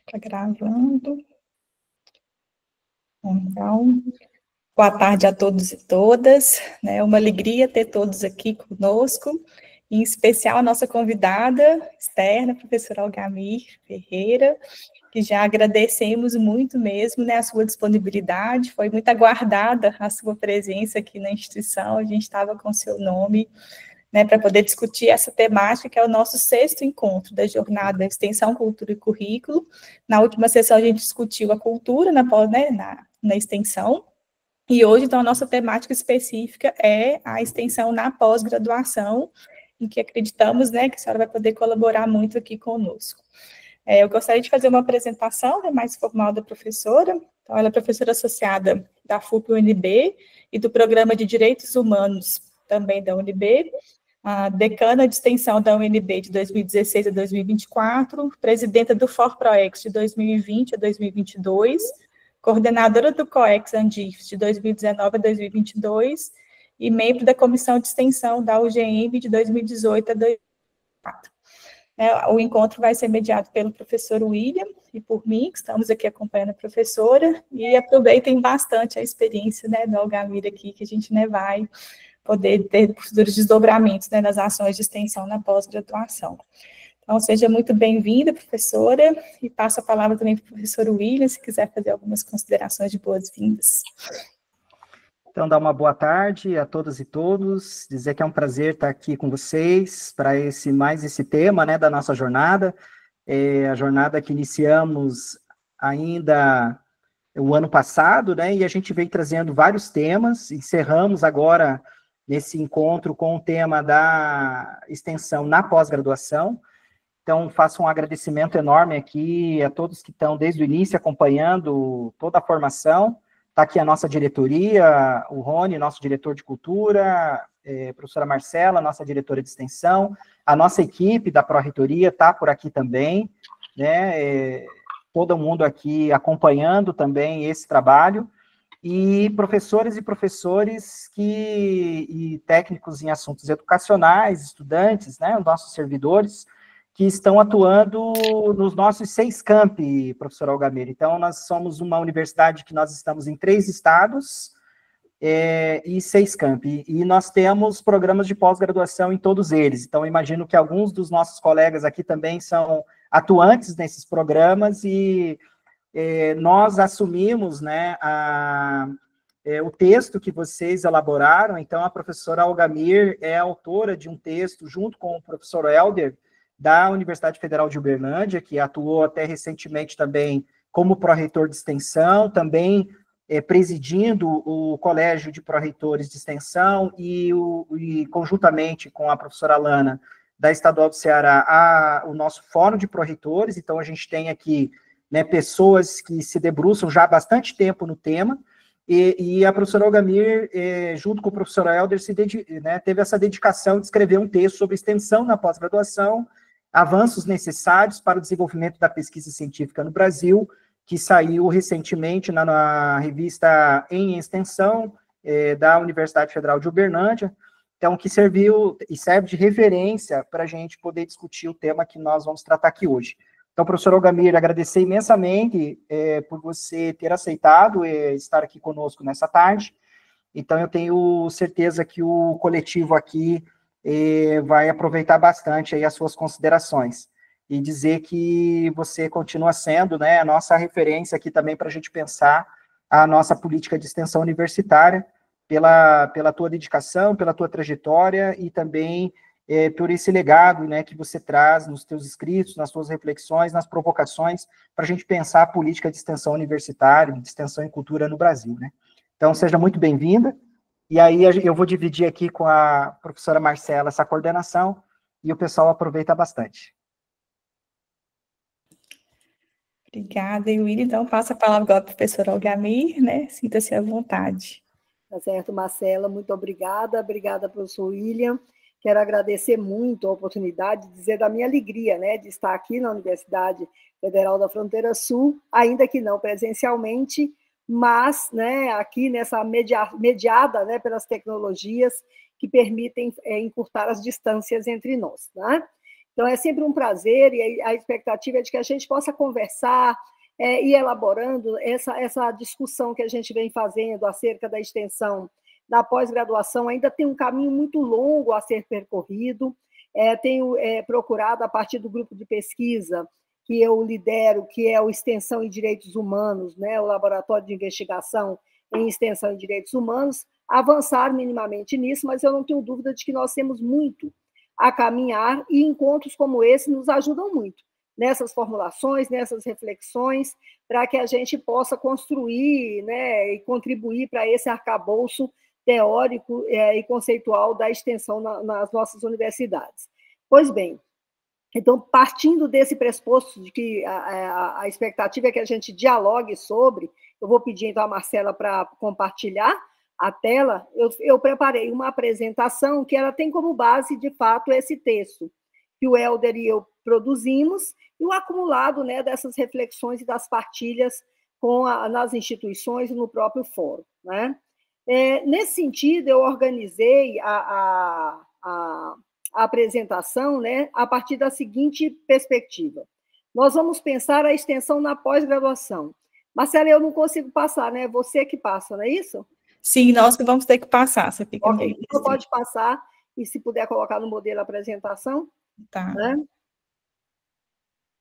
Está gravando. Então, boa tarde a todos e todas. É uma alegria ter todos aqui conosco, em especial a nossa convidada externa, a professora Algamir Ferreira, que já agradecemos muito mesmo, né, a sua disponibilidade, foi muito aguardada a sua presença aqui na instituição, a gente estava com seu nome, né, para poder discutir essa temática, que é o nosso 6º encontro da jornada Extensão, Cultura e Currículo. Na última sessão, a gente discutiu a cultura na extensão, e hoje, então, a nossa temática específica é a extensão na pós-graduação, em que acreditamos, né, que a senhora vai poder colaborar muito aqui conosco. Eu gostaria de fazer uma apresentação, né, mais formal da professora. Então, ela é professora associada da FUP-UNB e do Programa de Direitos Humanos, também da UNB, a decana de extensão da UNB de 2016 a 2024, presidenta do FORPROEX de 2020 a 2022, coordenadora do COEX-ANDIFES de 2019 a 2022 e membro da comissão de extensão da UGM de 2018 a 2024. O encontro vai ser mediado pelo professor William e por mim, que estamos aqui acompanhando a professora, e aproveitem bastante a experiência, né, do Algamir aqui, que a gente, né, vai poder ter futuros desdobramentos, né, nas ações de extensão na pós-graduação. Então, seja muito bem-vinda, professora, e passo a palavra também para o professor William, se quiser fazer algumas considerações de boas-vindas. Então, dar uma boa tarde a todas e todos, dizer que é um prazer estar aqui com vocês para esse tema, né, da nossa jornada, a jornada que iniciamos ainda o ano passado, né, e a gente veio trazendo vários temas, encerramos agora nesse encontro com o tema da extensão na pós-graduação. Então, faço um agradecimento enorme aqui a todos que estão desde o início acompanhando toda a formação. Está aqui a nossa diretoria, o Rony, nosso diretor de cultura, a professora Marcela, nossa diretora de extensão, a nossa equipe da Pró-Reitoria está por aqui também, né, todo mundo aqui acompanhando também esse trabalho, e professores e professores e técnicos em assuntos educacionais, estudantes, né, os nossos servidores, que estão atuando nos nossos 6 campi, professor Algamir. Então, nós somos uma universidade que nós estamos em 3 estados e 6 campi. E nós temos programas de pós-graduação em todos eles. Então, imagino que alguns dos nossos colegas aqui também são atuantes nesses programas e nós assumimos, né, o texto que vocês elaboraram. Então, a professora Algamir é autora de um texto, junto com o professor Helder, da Universidade Federal de Uberlândia, que atuou até recentemente também como pró-reitor de extensão, também presidindo o Colégio de Pró-Reitores de Extensão e conjuntamente com a professora Alana, da Estadual do Ceará, o nosso Fórum de Pró-Reitores. Então, a gente tem aqui, né, pessoas que se debruçam já há bastante tempo no tema, e a professora Algamir, junto com o professor Helder, teve essa dedicação de escrever um texto sobre extensão na pós-graduação, avanços necessários para o desenvolvimento da pesquisa científica no Brasil, que saiu recentemente na revista Em Extensão, da Universidade Federal de Uberlândia, então, que serviu e serve de referência para a gente poder discutir o tema que nós vamos tratar aqui hoje. Então, professor Algamir, agradecer imensamente por você ter aceitado estar aqui conosco nessa tarde. Então, eu tenho certeza que o coletivo aqui vai aproveitar bastante aí as suas considerações. E dizer que você continua sendo, né, a nossa referência aqui também para a gente pensar a nossa política de extensão universitária, pela tua dedicação, pela tua trajetória e também por esse legado, né, que você traz nos teus escritos, nas suas reflexões, nas provocações, para a gente pensar a política de extensão universitária, de extensão em cultura no Brasil, né. Então, seja muito bem-vinda. E aí eu vou dividir aqui com a professora Marcela essa coordenação e o pessoal aproveita bastante. Obrigada, William. Então, passo a palavra agora para o professor Algamir, né? Sinta-se à vontade. Tá certo, Marcela, muito obrigada. Obrigada, professor William. Quero agradecer muito a oportunidade de dizer da minha alegria, né, de estar aqui na Universidade Federal da Fronteira Sul, ainda que não presencialmente, mas, né, aqui nessa mediada, né, pelas tecnologias que permitem encurtar as distâncias entre nós, né? Então, é sempre um prazer, e a expectativa é de que a gente possa conversar e elaborando essa discussão que a gente vem fazendo acerca da extensão da pós-graduação. Ainda tem um caminho muito longo a ser percorrido. Tenho procurado, a partir do grupo de pesquisa que eu lidero, que é o Extensão em Direitos Humanos, né, o Laboratório de Investigação em Extensão em Direitos Humanos, avançar minimamente nisso, mas eu não tenho dúvida de que nós temos muito a caminhar, e encontros como esse nos ajudam muito nessas formulações, nessas reflexões, para que a gente possa construir, né, e contribuir para esse arcabouço teórico e conceitual da extensão nas nossas universidades. Pois bem, então, partindo desse pressuposto de que a expectativa é que a gente dialogue sobre, eu vou pedir, então, a Marcela para compartilhar a tela. Eu preparei uma apresentação que ela tem como base, de fato, esse texto que o Helder e eu produzimos, e o acumulado, né, dessas reflexões e das partilhas nas instituições e no próprio fórum, né? Nesse sentido, eu organizei a apresentação, né, a partir da seguinte perspectiva. Nós vamos pensar a extensão na pós-graduação. Marcela, eu não consigo passar, né? Você que passa, não é isso? Sim, nós que vamos ter que passar. Você fica meio então pode passar, e se puder colocar no modelo a apresentação. Tá. Né?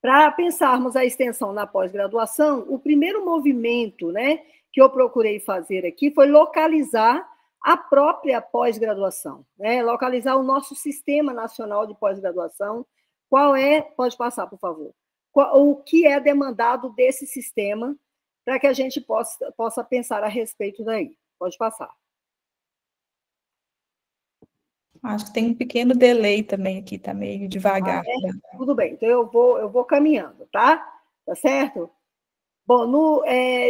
Para pensarmos a extensão na pós-graduação, o primeiro movimento, né, que eu procurei fazer aqui foi localizar a própria pós-graduação, né? Localizar o nosso Sistema Nacional de Pós-Graduação. Pode passar, por favor, o que é demandado desse sistema, para que a gente possa pensar a respeito daí. Pode passar. Acho que tem um pequeno delay também aqui, está meio devagar. Tudo bem, então eu vou caminhando, tá? Tá certo? Bom,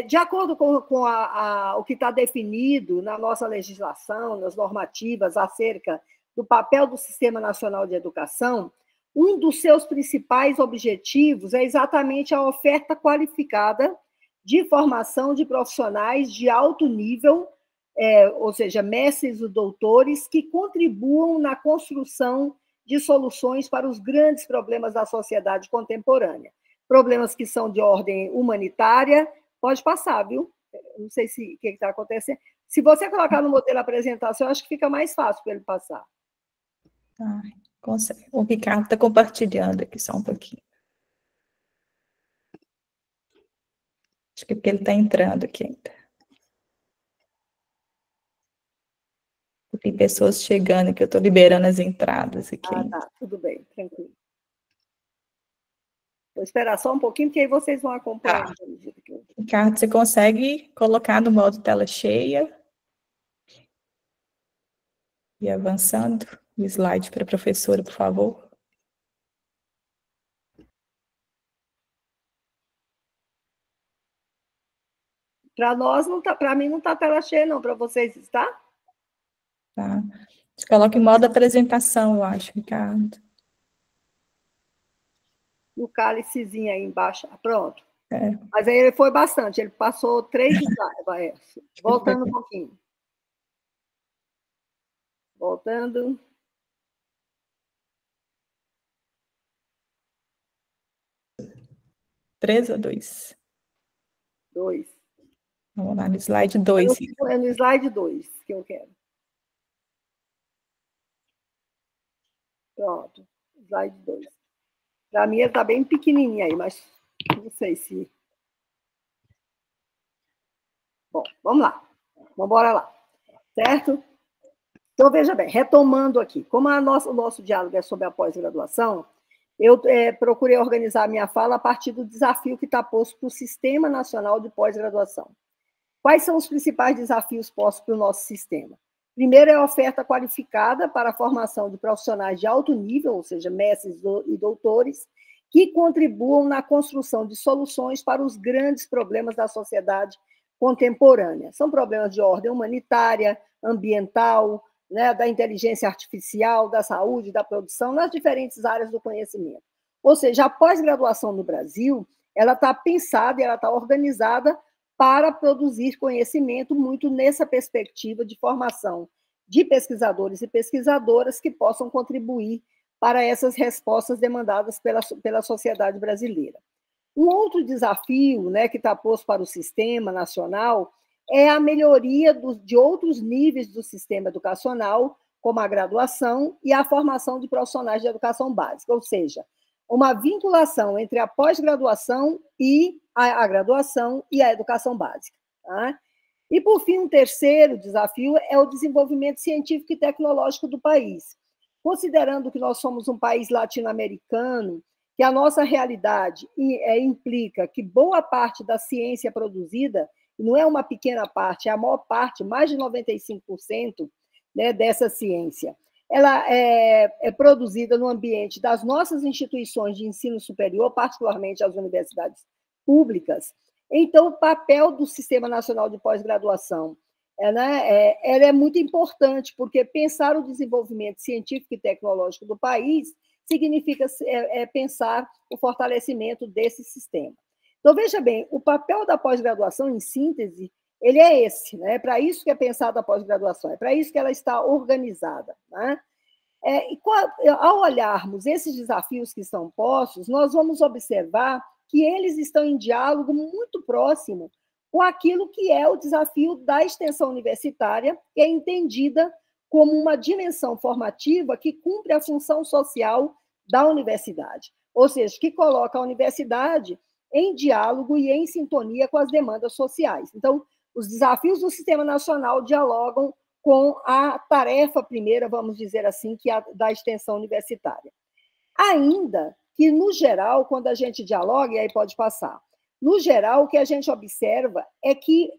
de acordo com o que está definido na nossa legislação, nas normativas acerca do papel do Sistema Nacional de Educação, um dos seus principais objetivos é exatamente a oferta qualificada de formação de profissionais de alto nível, ou seja, mestres e doutores, que contribuam na construção de soluções para os grandes problemas da sociedade contemporânea. Problemas que são de ordem humanitária. Pode passar, viu? Não sei o que está acontecendo. Se você colocar no modelo apresentação, eu acho que fica mais fácil para ele passar. Consegue. O Ricardo está compartilhando aqui só um pouquinho. Acho que é porque ele está entrando aqui ainda. Tem pessoas chegando que eu estou liberando as entradas aqui. Tá, tudo bem, tranquilo. Vou esperar só um pouquinho, porque aí vocês vão acompanhar. Tá. Ricardo, você consegue colocar no modo tela cheia? E avançando o slide para a professora, por favor. Para nós, não tá, para mim não está tela cheia, não. Para vocês está? Tá. Você coloca em modo apresentação, eu acho, Ricardo. No cálicezinho aí embaixo. Pronto. Mas aí ele foi bastante, ele passou 3 slides. Voltando um pouquinho. Voltando. Três ou 2? 2. Vamos lá no slide 2. É no slide 2 que eu quero. Pronto, slide 2. Para mim, ele está bem pequenininho aí, mas não sei se... Bom, vamos lá. Vamos embora lá. Certo? Então, veja bem, retomando aqui. Como o nosso diálogo é sobre a pós-graduação, eu procurei organizar a minha fala a partir do desafio que está posto para o Sistema Nacional de Pós-Graduação. Quais são os principais desafios postos para o nosso sistema? Primeiro é a oferta qualificada para a formação de profissionais de alto nível, ou seja, mestres e doutores, que contribuam na construção de soluções para os grandes problemas da sociedade contemporânea. São problemas de ordem humanitária, ambiental, né, da inteligência artificial, da saúde, da produção, nas diferentes áreas do conhecimento. Ou seja, a pós-graduação no Brasil, ela está pensada e ela está organizada para produzir conhecimento muito nessa perspectiva de formação de pesquisadores e pesquisadoras que possam contribuir para essas respostas demandadas pela sociedade brasileira. Um outro desafio, né, que está posto para o sistema nacional é a melhoria de outros níveis do sistema educacional, como a graduação e a formação de profissionais de educação básica, ou seja, uma vinculação entre a pós-graduação e a graduação e a educação básica. Tá? E, por fim, um terceiro desafio é o desenvolvimento científico e tecnológico do país. Considerando que nós somos um país latino-americano, que a nossa realidade implica que boa parte da ciência produzida, não é uma pequena parte, é a maior parte, mais de 95%, né, dessa ciência, ela é produzida no ambiente das nossas instituições de ensino superior, particularmente as universidades públicas. Então, o papel do Sistema Nacional de Pós-Graduação ela é muito importante, porque pensar o desenvolvimento científico e tecnológico do país significa pensar o fortalecimento desse sistema. Então, veja bem, o papel da pós-graduação, em síntese, ele é esse, né? É para isso que é pensada a pós-graduação, é para isso que ela está organizada. Né? Ao olharmos esses desafios que estão postos, nós vamos observar que eles estão em diálogo muito próximo com aquilo que é o desafio da extensão universitária, que é entendida como uma dimensão formativa que cumpre a função social da universidade, ou seja, que coloca a universidade em diálogo e em sintonia com as demandas sociais. Então, os desafios do Sistema Nacional dialogam com a tarefa primeira, vamos dizer assim, que é a da extensão universitária. Ainda que, no geral, quando a gente dialoga, e aí pode passar, no geral, o que a gente observa é que,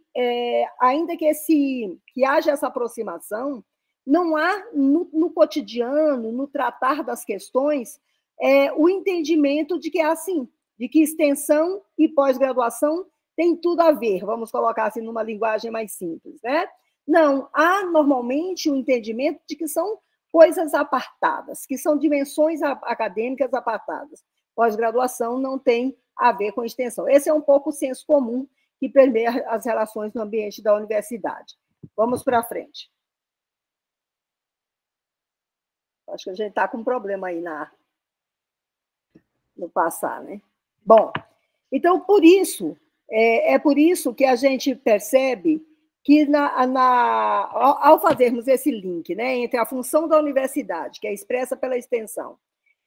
ainda que haja essa aproximação, não há no cotidiano, no tratar das questões, o entendimento de que é assim, de que extensão e pós-graduação tem tudo a ver, vamos colocar assim numa linguagem mais simples, né? Não, há normalmente o entendimento de que são coisas apartadas, que são dimensões acadêmicas apartadas. Pós-graduação não tem a ver com extensão. Esse é um pouco o senso comum que permeia as relações no ambiente da universidade. Vamos para frente. Acho que a gente está com um problema aí no passar, né? Bom, então, por isso que a gente percebe que, ao fazermos esse link, né, entre a função da universidade, que é expressa pela extensão,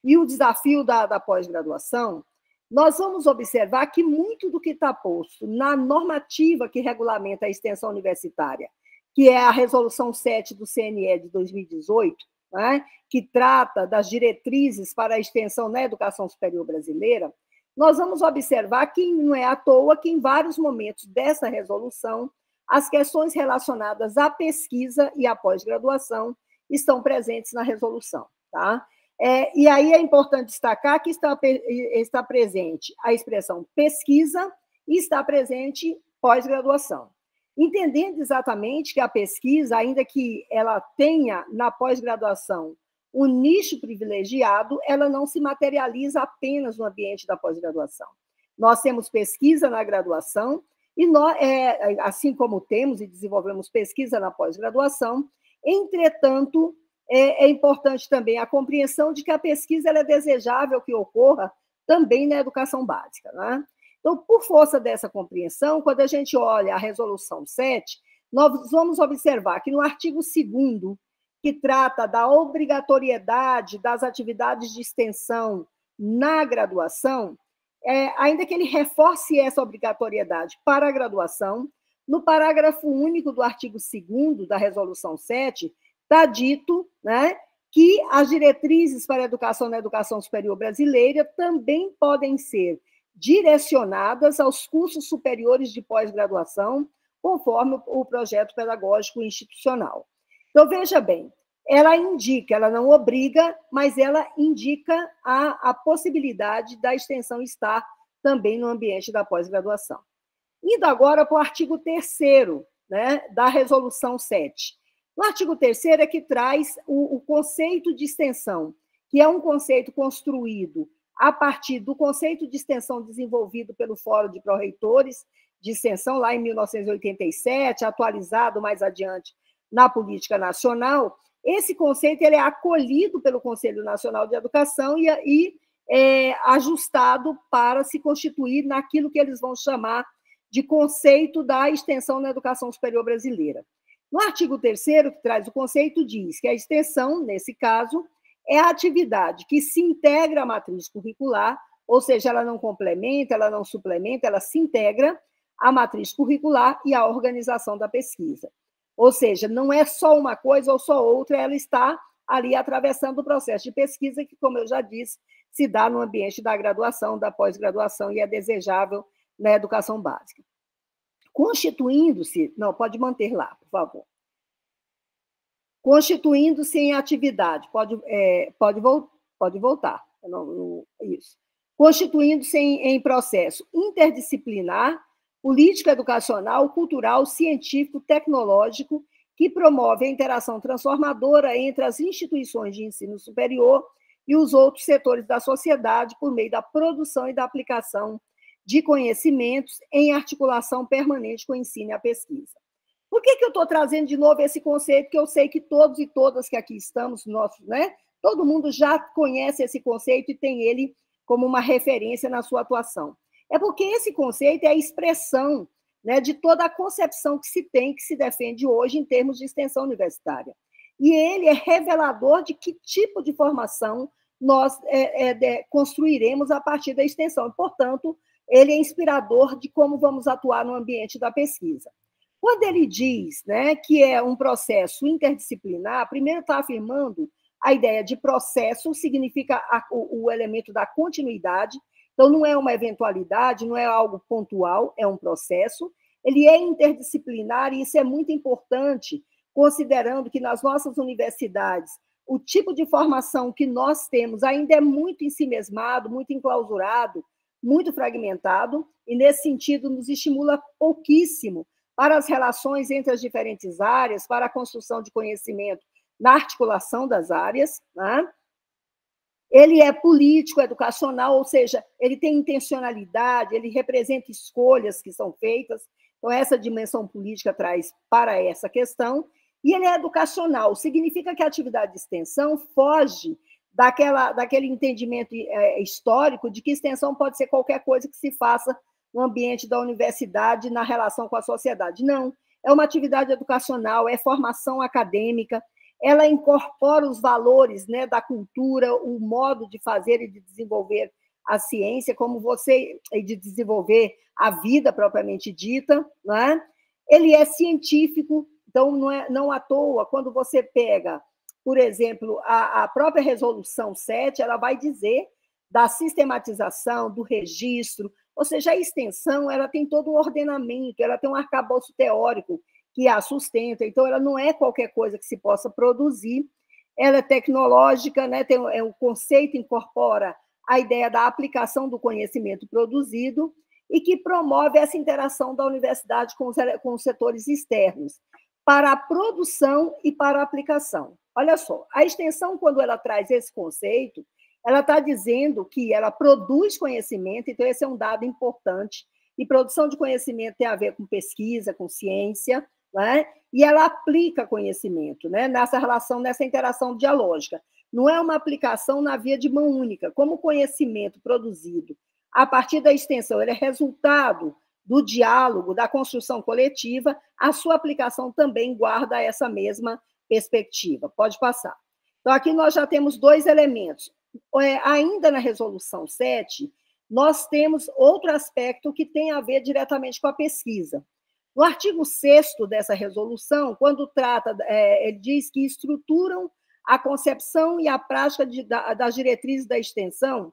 e o desafio da pós-graduação, nós vamos observar que muito do que está posto na normativa que regulamenta a extensão universitária, que é a Resolução 7 do CNE de 2018, né, que trata das diretrizes para a extensão na educação superior brasileira, nós vamos observar que não é à toa que, em vários momentos dessa resolução, as questões relacionadas à pesquisa e à pós-graduação estão presentes na resolução. Tá? E aí é importante destacar que está presente a expressão pesquisa e está presente pós-graduação. Entendendo exatamente que a pesquisa, ainda que ela tenha na pós-graduação um nicho privilegiado, ela não se materializa apenas no ambiente da pós-graduação. Nós temos pesquisa na graduação, e nós, assim como temos e desenvolvemos pesquisa na pós-graduação, entretanto, é importante também a compreensão de que a pesquisa ela é desejável que ocorra também na educação básica. Né? Então, por força dessa compreensão, quando a gente olha a Resolução 7, nós vamos observar que no artigo 2º, que trata da obrigatoriedade das atividades de extensão na graduação, ainda que ele reforce essa obrigatoriedade para a graduação, no parágrafo único do artigo 2º da Resolução 7, está dito, né, que as diretrizes para a educação na educação superior brasileira também podem ser direcionadas aos cursos superiores de pós-graduação, conforme o projeto pedagógico institucional. Então, veja bem, ela indica, ela não obriga, mas ela indica a possibilidade da extensão estar também no ambiente da pós-graduação. Indo agora para o artigo 3º, né, da Resolução 7. No artigo 3º é que traz o conceito de extensão, que é um conceito construído a partir do conceito de extensão desenvolvido pelo Fórum de Pró-Reitores de Extensão, lá em 1987, atualizado mais adiante na política nacional, esse conceito ele é acolhido pelo Conselho Nacional de Educação e ajustado para se constituir naquilo que eles vão chamar de conceito da extensão na educação superior brasileira. No artigo 3º, que traz o conceito, diz que a extensão, nesse caso, é a atividade que se integra à matriz curricular, ou seja, ela não complementa, ela não suplementa, ela se integra à matriz curricular e à organização da pesquisa. Ou seja, não é só uma coisa ou só outra, ela está ali atravessando o processo de pesquisa que, como eu já disse, se dá no ambiente da graduação, da pós-graduação e é desejável na educação básica. Constituindo-se, não, pode manter lá, por favor. Constituindo-se em atividade, pode voltar, isso. Constituindo-se em processo interdisciplinar, político educacional, cultural, científico, tecnológico, que promove a interação transformadora entre as instituições de ensino superior e os outros setores da sociedade por meio da produção e da aplicação de conhecimentos em articulação permanente com o ensino e a pesquisa. Por que eu estou trazendo de novo esse conceito, que eu sei que todos e todas que aqui estamos, todo mundo já conhece esse conceito e tem ele como uma referência na sua atuação? É porque esse conceito é a expressão, de toda a concepção que se tem, que se defende hoje em termos de extensão universitária. E ele é revelador de que tipo de formação nós construiremos a partir da extensão. Portanto, ele é inspirador de como vamos atuar no ambiente da pesquisa. Quando ele diz que é um processo interdisciplinar, primeiro está afirmando a ideia de processo, significa o elemento da continuidade, então não é uma eventualidade, não é algo pontual, é um processo. Ele é interdisciplinar e isso é muito importante, considerando que nas nossas universidades o tipo de formação que nós temos ainda é muito ensimesmado, muito enclausurado, muito fragmentado, e nesse sentido nos estimula pouquíssimo para as relações entre as diferentes áreas, para a construção de conhecimento na articulação das áreas. Ele é político, educacional, ou seja, ele tem intencionalidade, ele representa escolhas que são feitas, então essa dimensão política traz para essa questão, e ele é educacional, significa que a atividade de extensão foge daquele entendimento histórico de que extensão pode ser qualquer coisa que se faça no ambiente da universidade, na relação com a sociedade. Não, é uma atividade educacional, é formação acadêmica, ela incorpora os valores da cultura, o modo de fazer e de desenvolver a ciência, e de desenvolver a vida propriamente dita. Ele é científico, então não à toa, quando você pega, por exemplo, a própria Resolução 7, ela vai dizer da sistematização, do registro, ou seja, a extensão ela tem todo um ordenamento, ela tem um arcabouço teórico que a sustenta, então ela não é qualquer coisa que se possa produzir, ela é tecnológica, o conceito incorpora a ideia da aplicação do conhecimento produzido e que promove essa interação da universidade com os setores externos, para a produção e para a aplicação. Olha só, a extensão, quando ela traz esse conceito, ela está dizendo que ela produz conhecimento, então esse é um dado importante, e produção de conhecimento tem a ver com pesquisa, com ciência, e ela aplica conhecimento nessa relação, nessa interação dialógica. Não é uma aplicação na via de mão única, como o conhecimento produzido a partir da extensão, ele é resultado do diálogo, da construção coletiva, a sua aplicação também guarda essa mesma perspectiva. Pode passar. Então, aqui nós já temos dois elementos. Ainda na Resolução 7, nós temos outro aspecto que tem a ver diretamente com a pesquisa. No artigo 6º dessa resolução, quando trata, ele diz que estruturam a concepção e a prática das diretrizes da extensão,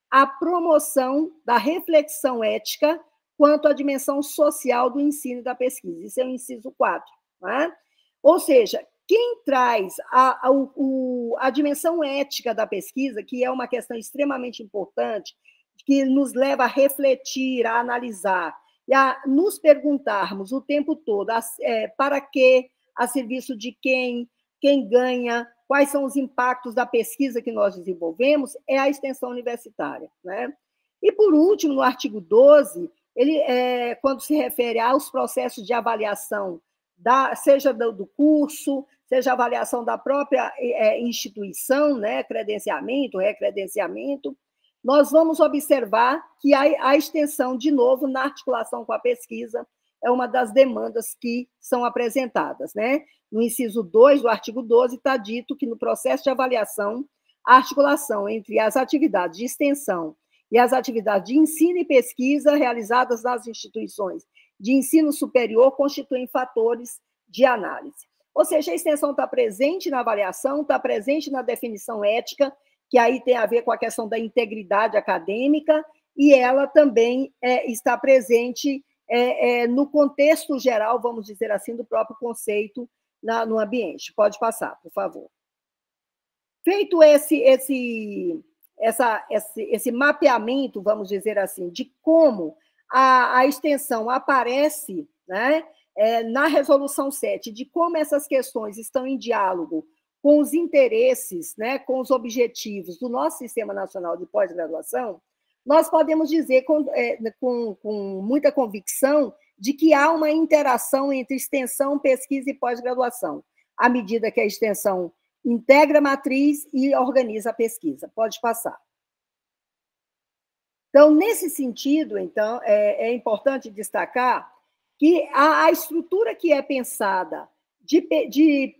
a promoção da reflexão ética quanto à dimensão social do ensino e da pesquisa. Isso é o inciso 4. Ou seja, quem traz a dimensão ética da pesquisa, que é uma questão extremamente importante, que nos leva a refletir, a analisar, e a nos perguntarmos o tempo todo para quê, a serviço de quem ganha, quais são os impactos da pesquisa que nós desenvolvemos, é a extensão universitária. E, por último, no artigo 12, ele, quando se refere aos processos de avaliação seja do curso, seja avaliação da própria instituição, né, credenciamento, recredenciamento, nós vamos observar que a extensão, de novo, na articulação com a pesquisa, é uma das demandas que são apresentadas, né? No inciso 2 do artigo 12, está dito que no processo de avaliação, a articulação entre as atividades de extensão e as atividades de ensino e pesquisa realizadas nas instituições de ensino superior constituem fatores de análise. Ou seja, a extensão está presente na avaliação, está presente na definição ética, que aí tem a ver com a questão da integridade acadêmica, e ela também está presente no contexto geral, vamos dizer assim, do próprio conceito no ambiente. Pode passar, por favor. Feito esse mapeamento, vamos dizer assim, de como a extensão aparece, né, na Resolução 7, de como essas questões estão em diálogo com os interesses, né, com os objetivos do nosso Sistema Nacional de Pós-Graduação, nós podemos dizer com muita convicção de que há uma interação entre extensão, pesquisa e pós-graduação, à medida que a extensão integra a matriz e organiza a pesquisa. Pode passar. Então, nesse sentido, então, é importante destacar que a estrutura que é pensada de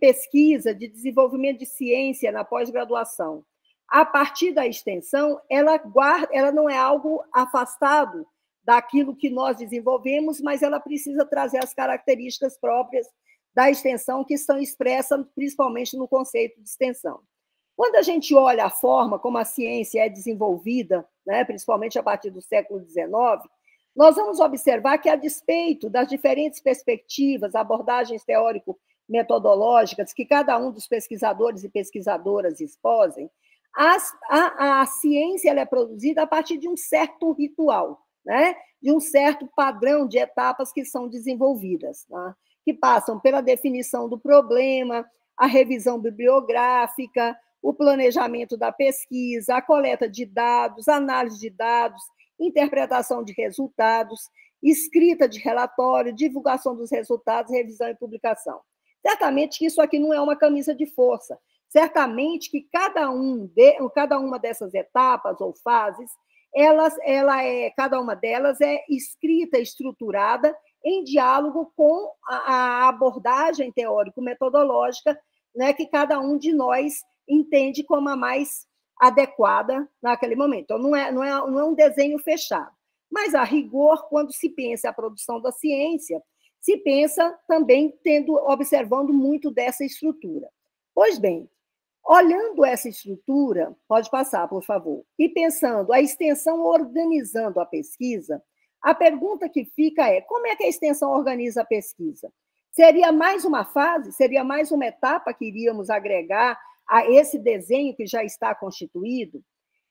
pesquisa, de desenvolvimento de ciência na pós-graduação, a partir da extensão, ela não é algo afastado daquilo que nós desenvolvemos, mas ela precisa trazer as características próprias da extensão que estão expressas principalmente no conceito de extensão. Quando a gente olha a forma como a ciência é desenvolvida, né, principalmente a partir do século XIX, nós vamos observar que, a despeito das diferentes perspectivas, abordagens teórico-metodológicas que cada um dos pesquisadores e pesquisadoras esposem, a ciência ela é produzida a partir de um certo ritual, né, de um certo padrão de etapas que são desenvolvidas, né, que passam pela definição do problema, a revisão bibliográfica, o planejamento da pesquisa, a coleta de dados, análise de dados, interpretação de resultados, escrita de relatório, divulgação dos resultados, revisão e publicação. Certamente que isso aqui não é uma camisa de força. Certamente que cada uma dessas etapas ou fases, cada uma delas é escrita, estruturada em diálogo com a abordagem teórico-metodológica, né, que cada um de nós entende como a mais adequada naquele momento. Então, não é um desenho fechado. Mas, a rigor, quando se pensa a produção da ciência, se pensa também observando muito dessa estrutura. Pois bem, olhando essa estrutura, pode passar, por favor, e pensando a extensão organizando a pesquisa, a pergunta que fica é: como é que a extensão organiza a pesquisa? Seria mais uma fase? Seria mais uma etapa que iríamos agregar a esse desenho que já está constituído?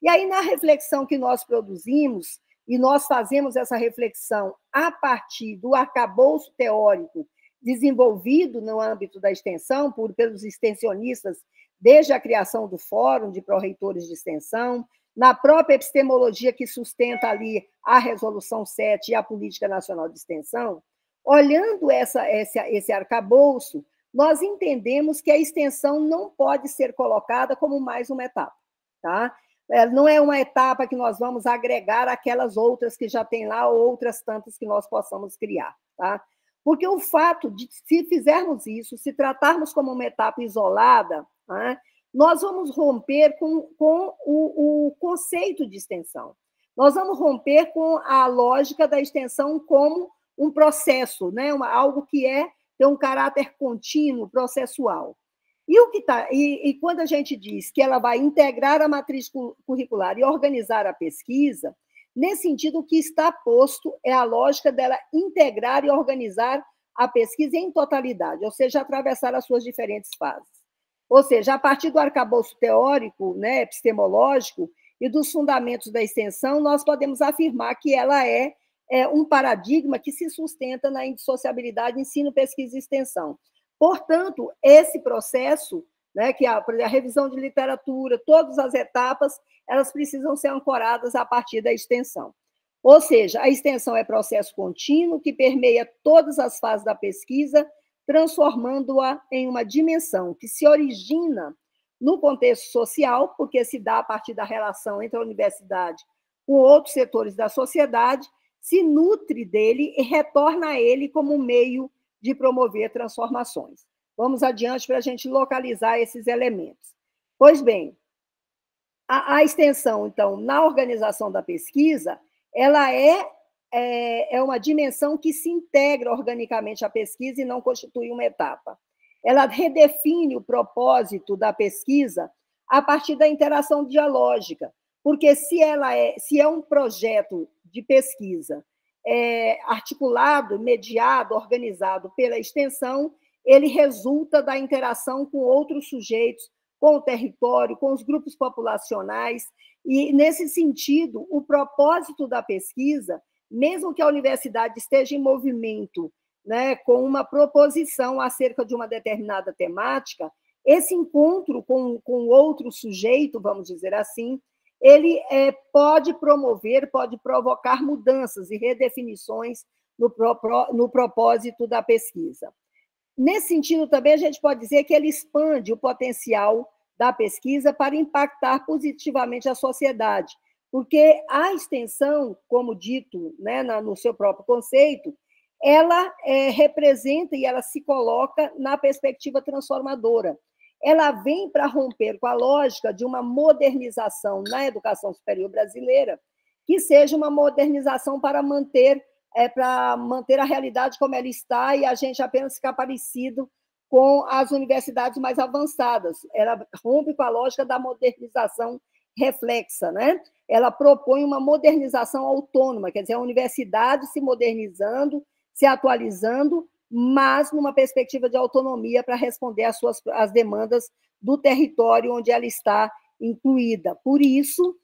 E aí, na reflexão que nós produzimos, e nós fazemos essa reflexão a partir do arcabouço teórico desenvolvido no âmbito da extensão pelos extensionistas desde a criação do Fórum de Pró-Reitores de Extensão, na própria epistemologia que sustenta ali a Resolução 7 e a Política Nacional de Extensão, olhando esse arcabouço, nós entendemos que a extensão não pode ser colocada como mais uma etapa, tá? Não é uma etapa que nós vamos agregar aquelas outras que já tem lá, ou outras tantas que nós possamos criar, tá? Porque o fato de, se fizermos isso, se tratarmos como uma etapa isolada, né, nós vamos romper com o conceito de extensão. Nós vamos romper com a lógica da extensão como um processo, né, algo que tem um caráter contínuo, processual. E quando a gente diz que ela vai integrar a matriz curricular e organizar a pesquisa, nesse sentido, o que está posto é a lógica dela integrar e organizar a pesquisa em totalidade, ou seja, atravessar as suas diferentes fases. Ou seja, a partir do arcabouço teórico, né, epistemológico e dos fundamentos da extensão, nós podemos afirmar que ela é um paradigma que se sustenta na indissociabilidade ensino, pesquisa e extensão. Portanto, esse processo, né, que a revisão de literatura, todas as etapas, elas precisam ser ancoradas a partir da extensão. Ou seja, a extensão é processo contínuo que permeia todas as fases da pesquisa, transformando-a em uma dimensão que se origina no contexto social, porque se dá a partir da relação entre a universidade com outros setores da sociedade, se nutre dele e retorna a ele como meio de promover transformações. Vamos adiante para a gente localizar esses elementos. Pois bem, a extensão, então, na organização da pesquisa, ela é uma dimensão que se integra organicamente à pesquisa e não constitui uma etapa. Ela redefine o propósito da pesquisa a partir da interação dialógica, porque se é um projeto de pesquisa articulado, mediado, organizado pela extensão, ele resulta da interação com outros sujeitos, com o território, com os grupos populacionais, e, nesse sentido, o propósito da pesquisa, mesmo que a universidade esteja em movimento, né, com uma proposição acerca de uma determinada temática, esse encontro com outro sujeito, vamos dizer assim, ele pode promover, pode provocar mudanças e redefinições no propósito da pesquisa. Nesse sentido, também, a gente pode dizer que ele expande o potencial da pesquisa para impactar positivamente a sociedade, porque a extensão, como dito, né, no seu próprio conceito, ela representa e ela se coloca na perspectiva transformadora. Ela vem para romper com a lógica de uma modernização na educação superior brasileira, que seja uma modernização para manter a realidade como ela está e a gente apenas ficar parecido com as universidades mais avançadas. Ela rompe com a lógica da modernização reflexa, né? Ela propõe uma modernização autônoma, quer dizer, a universidade se modernizando, se atualizando, mas numa perspectiva de autonomia para responder às demandas do território onde ela está incluída. Por isso,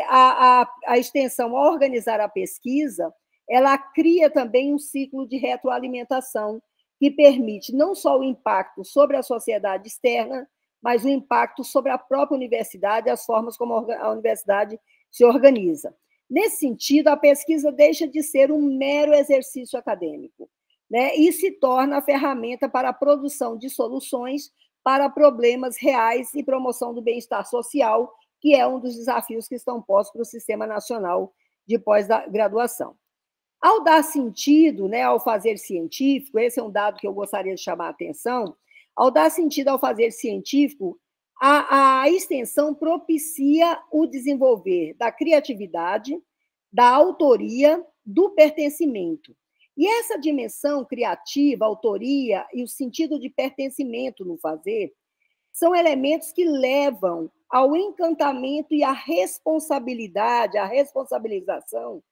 a extensão, ao organizar a pesquisa, ela cria também um ciclo de retroalimentação que permite não só o impacto sobre a sociedade externa, mas o impacto sobre a própria universidade, as formas como a universidade se organiza. Nesse sentido, a pesquisa deixa de ser um mero exercício acadêmico, né, e se torna a ferramenta para a produção de soluções para problemas reais e promoção do bem-estar social, que é um dos desafios que estão postos para o Sistema Nacional de Pós-Graduação. Ao dar sentido, né, ao fazer científico, esse é um dado que eu gostaria de chamar a atenção, ao dar sentido ao fazer científico, a extensão propicia o desenvolver da criatividade, da autoria, do pertencimento. E essa dimensão criativa, autoria e o sentido de pertencimento no fazer são elementos que levam ao encantamento e à responsabilidade, à responsabilização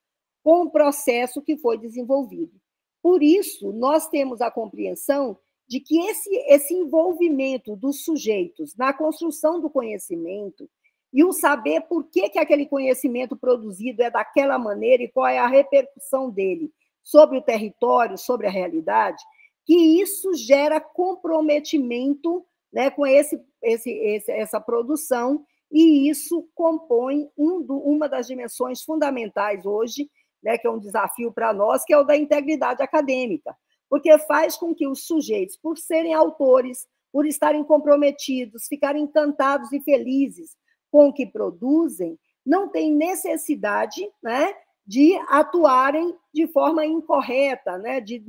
com o processo que foi desenvolvido. Por isso, nós temos a compreensão de que esse envolvimento dos sujeitos na construção do conhecimento e o saber por que aquele conhecimento produzido é daquela maneira e qual é a repercussão dele sobre o território, sobre a realidade, que isso gera comprometimento, né, com essa produção, e isso compõe uma das dimensões fundamentais hoje, né, que é um desafio para nós, que é o da integridade acadêmica, porque faz com que os sujeitos, por serem autores, por estarem comprometidos, ficarem encantados e felizes com o que produzem, não tem necessidade, né, de atuarem de forma incorreta, né, de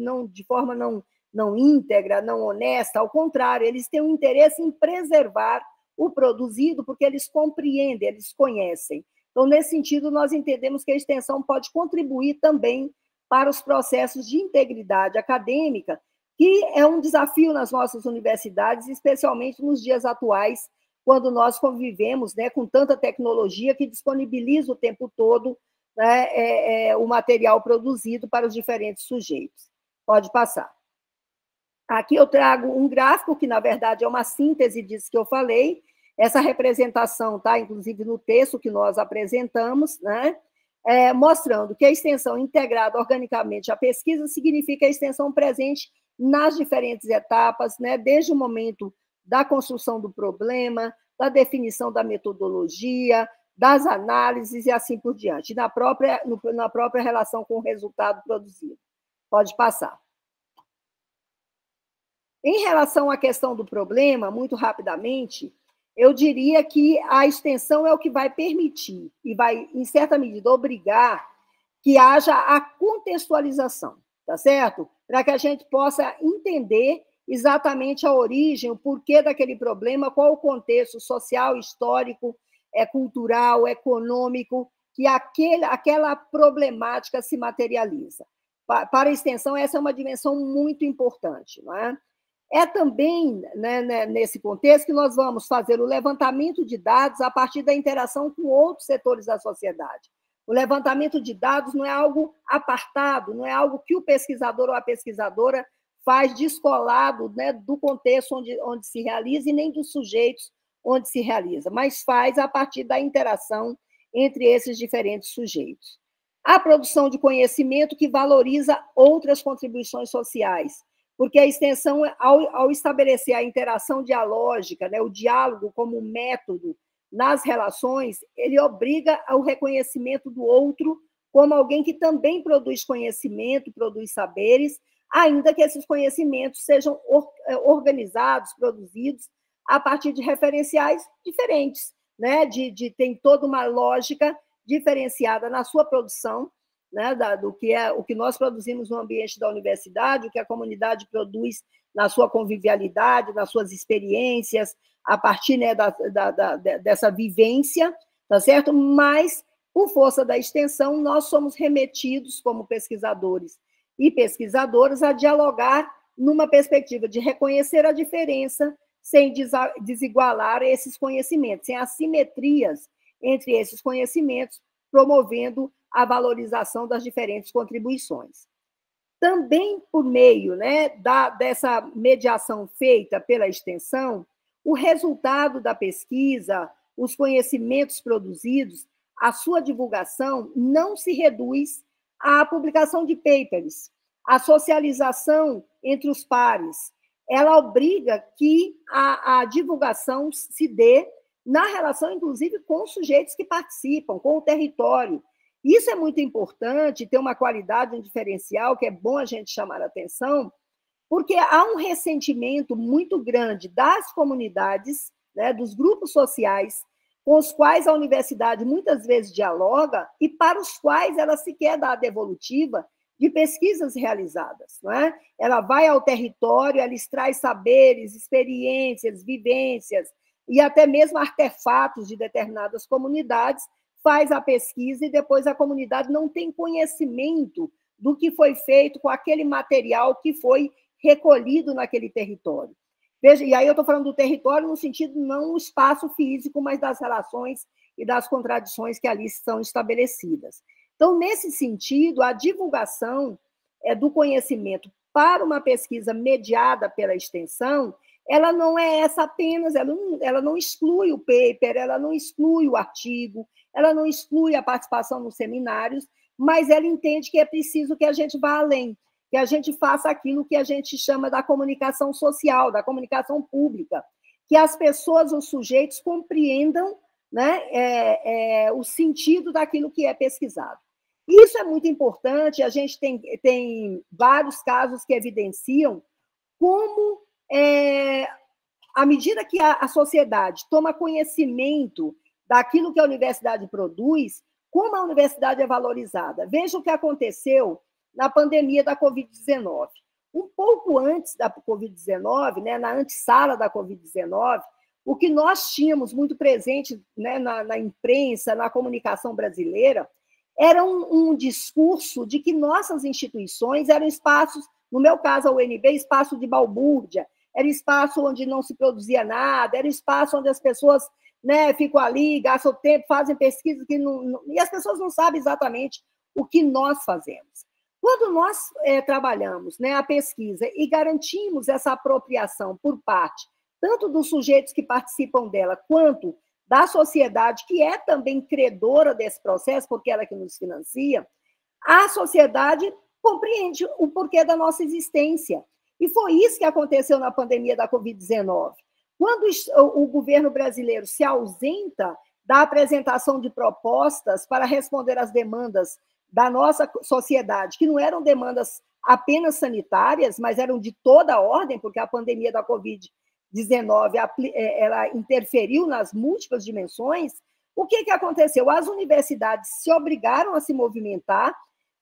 forma não íntegra, não honesta, ao contrário, eles têm um interesse em preservar o produzido, porque eles compreendem, eles conhecem. Então, nesse sentido, nós entendemos que a extensão pode contribuir também para os processos de integridade acadêmica, que é um desafio nas nossas universidades, especialmente nos dias atuais, quando nós convivemos, né, com tanta tecnologia que disponibiliza o tempo todo, né, o material produzido para os diferentes sujeitos. Pode passar. Aqui eu trago um gráfico que, na verdade, é uma síntese disso que eu falei. Essa representação está, inclusive, no texto que nós apresentamos, né? Mostrando que a extensão integrada organicamente à pesquisa significa a extensão presente nas diferentes etapas, né? Desde o momento da construção do problema, da definição da metodologia, das análises e assim por diante, na própria relação com o resultado produzido. Pode passar. Em relação à questão do problema, muito rapidamente, eu diria que a extensão é o que vai permitir e vai, em certa medida, obrigar que haja a contextualização, tá certo? Para que a gente possa entender exatamente a origem, o porquê daquele problema, qual o contexto social, histórico, cultural, econômico, que aquela problemática se materializa. Para a extensão, essa é uma dimensão muito importante, não é? É também, né, nesse contexto que nós vamos fazer o levantamento de dados a partir da interação com outros setores da sociedade. O levantamento de dados não é algo apartado, não é algo que o pesquisador ou a pesquisadora faz descolado, né, do contexto onde se realiza e nem dos sujeitos onde se realiza, mas faz a partir da interação entre esses diferentes sujeitos. A produção de conhecimento que valoriza outras contribuições sociais, porque a extensão, ao estabelecer a interação dialógica, né, o diálogo como método nas relações, ele obriga ao reconhecimento do outro como alguém que também produz conhecimento, produz saberes, ainda que esses conhecimentos sejam organizados, produzidos a partir de referenciais diferentes, né? Tem toda uma lógica diferenciada na sua produção, né? Do que é o que nós produzimos no ambiente da universidade, o que a comunidade produz na sua convivialidade, nas suas experiências, a partir, né, dessa vivência, tá certo? Mas, por força da extensão, nós somos remetidos, como pesquisadores e pesquisadoras, a dialogar numa perspectiva de reconhecer a diferença sem desigualar esses conhecimentos, sem assimetrias entre esses conhecimentos, promovendo a valorização das diferentes contribuições. Também por meio, né, dessa mediação feita pela extensão, o resultado da pesquisa, os conhecimentos produzidos, a sua divulgação não se reduz à publicação de papers, à socialização entre os pares. Ela obriga que a divulgação se dê na relação, inclusive, com os sujeitos que participam, com o território. Isso é muito importante, ter uma qualidade, um diferencial, que é bom a gente chamar a atenção, porque há um ressentimento muito grande das comunidades, né, dos grupos sociais, com os quais a universidade muitas vezes dialoga e para os quais ela sequer dá a devolutiva de pesquisas realizadas. Não é? Ela vai ao território, ela extrai saberes, experiências, vivências e até mesmo artefatos de determinadas comunidades, faz a pesquisa e depois a comunidade não tem conhecimento do que foi feito com aquele material que foi recolhido naquele território. Veja, e aí eu estou falando do território no sentido não o espaço físico, mas das relações e das contradições que ali são estabelecidas. Então, nesse sentido, a divulgação do conhecimento para uma pesquisa mediada pela extensão, ela não é essa apenas, ela não exclui o paper, ela não exclui o artigo, ela não exclui a participação nos seminários, mas ela entende que é preciso que a gente vá além, que a gente faça aquilo que a gente chama da comunicação social, da comunicação pública, que as pessoas, os sujeitos, compreendam, né, o sentido daquilo que é pesquisado. Isso é muito importante, a gente tem vários casos que evidenciam como, à medida que a sociedade toma conhecimento daquilo que a universidade produz, como a universidade é valorizada. Veja o que aconteceu na pandemia da Covid-19. Um pouco antes da Covid-19, né, na antessala da Covid-19, o que nós tínhamos muito presente, né, na imprensa, na comunicação brasileira, era um discurso de que nossas instituições eram espaços, no meu caso, a UNB, espaço de balbúrdia, era espaço onde não se produzia nada, era espaço onde as pessoas, né, ficam ali, gastam tempo, fazem pesquisa, e as pessoas não sabem exatamente o que nós fazemos. Quando nós trabalhamos, né, a pesquisa e garantimos essa apropriação por parte tanto dos sujeitos que participam dela, quanto da sociedade, que é também credora desse processo, porque ela é que nos financia, a sociedade compreende o porquê da nossa existência. E foi isso que aconteceu na pandemia da Covid-19. Quando o governo brasileiro se ausenta da apresentação de propostas para responder às demandas da nossa sociedade, que não eram demandas apenas sanitárias, mas eram de toda a ordem, porque a pandemia da Covid-19 ela interferiu nas múltiplas dimensões. O que aconteceu? As universidades se obrigaram a se movimentar.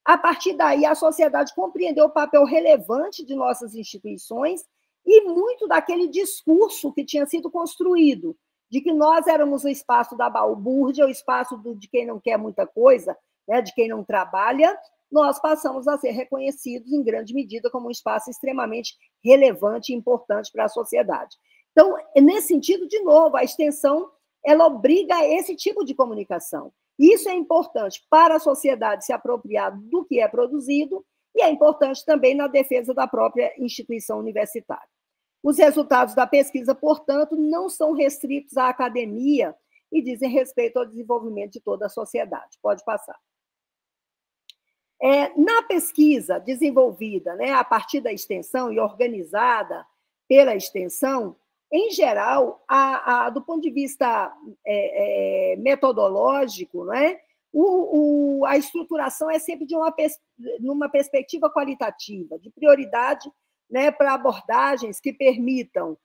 A partir daí, a sociedade compreendeu o papel relevante de nossas instituições e muito daquele discurso que tinha sido construído, de que nós éramos o espaço da balbúrdia, o espaço de quem não quer muita coisa, né, de quem não trabalha. Nós passamos a ser reconhecidos, em grande medida, como um espaço extremamente relevante e importante para a sociedade. Então, nesse sentido, de novo, a extensão ela obriga a esse tipo de comunicação. Isso é importante para a sociedade se apropriar do que é produzido e é importante também na defesa da própria instituição universitária. Os resultados da pesquisa, portanto, não são restritos à academia e dizem respeito ao desenvolvimento de toda a sociedade. Pode passar. Na pesquisa desenvolvida, né, a partir da extensão e organizada pela extensão, em geral, do ponto de vista metodológico, né, a estruturação é sempre numa perspectiva qualitativa, de prioridade, né, para abordagens que permitam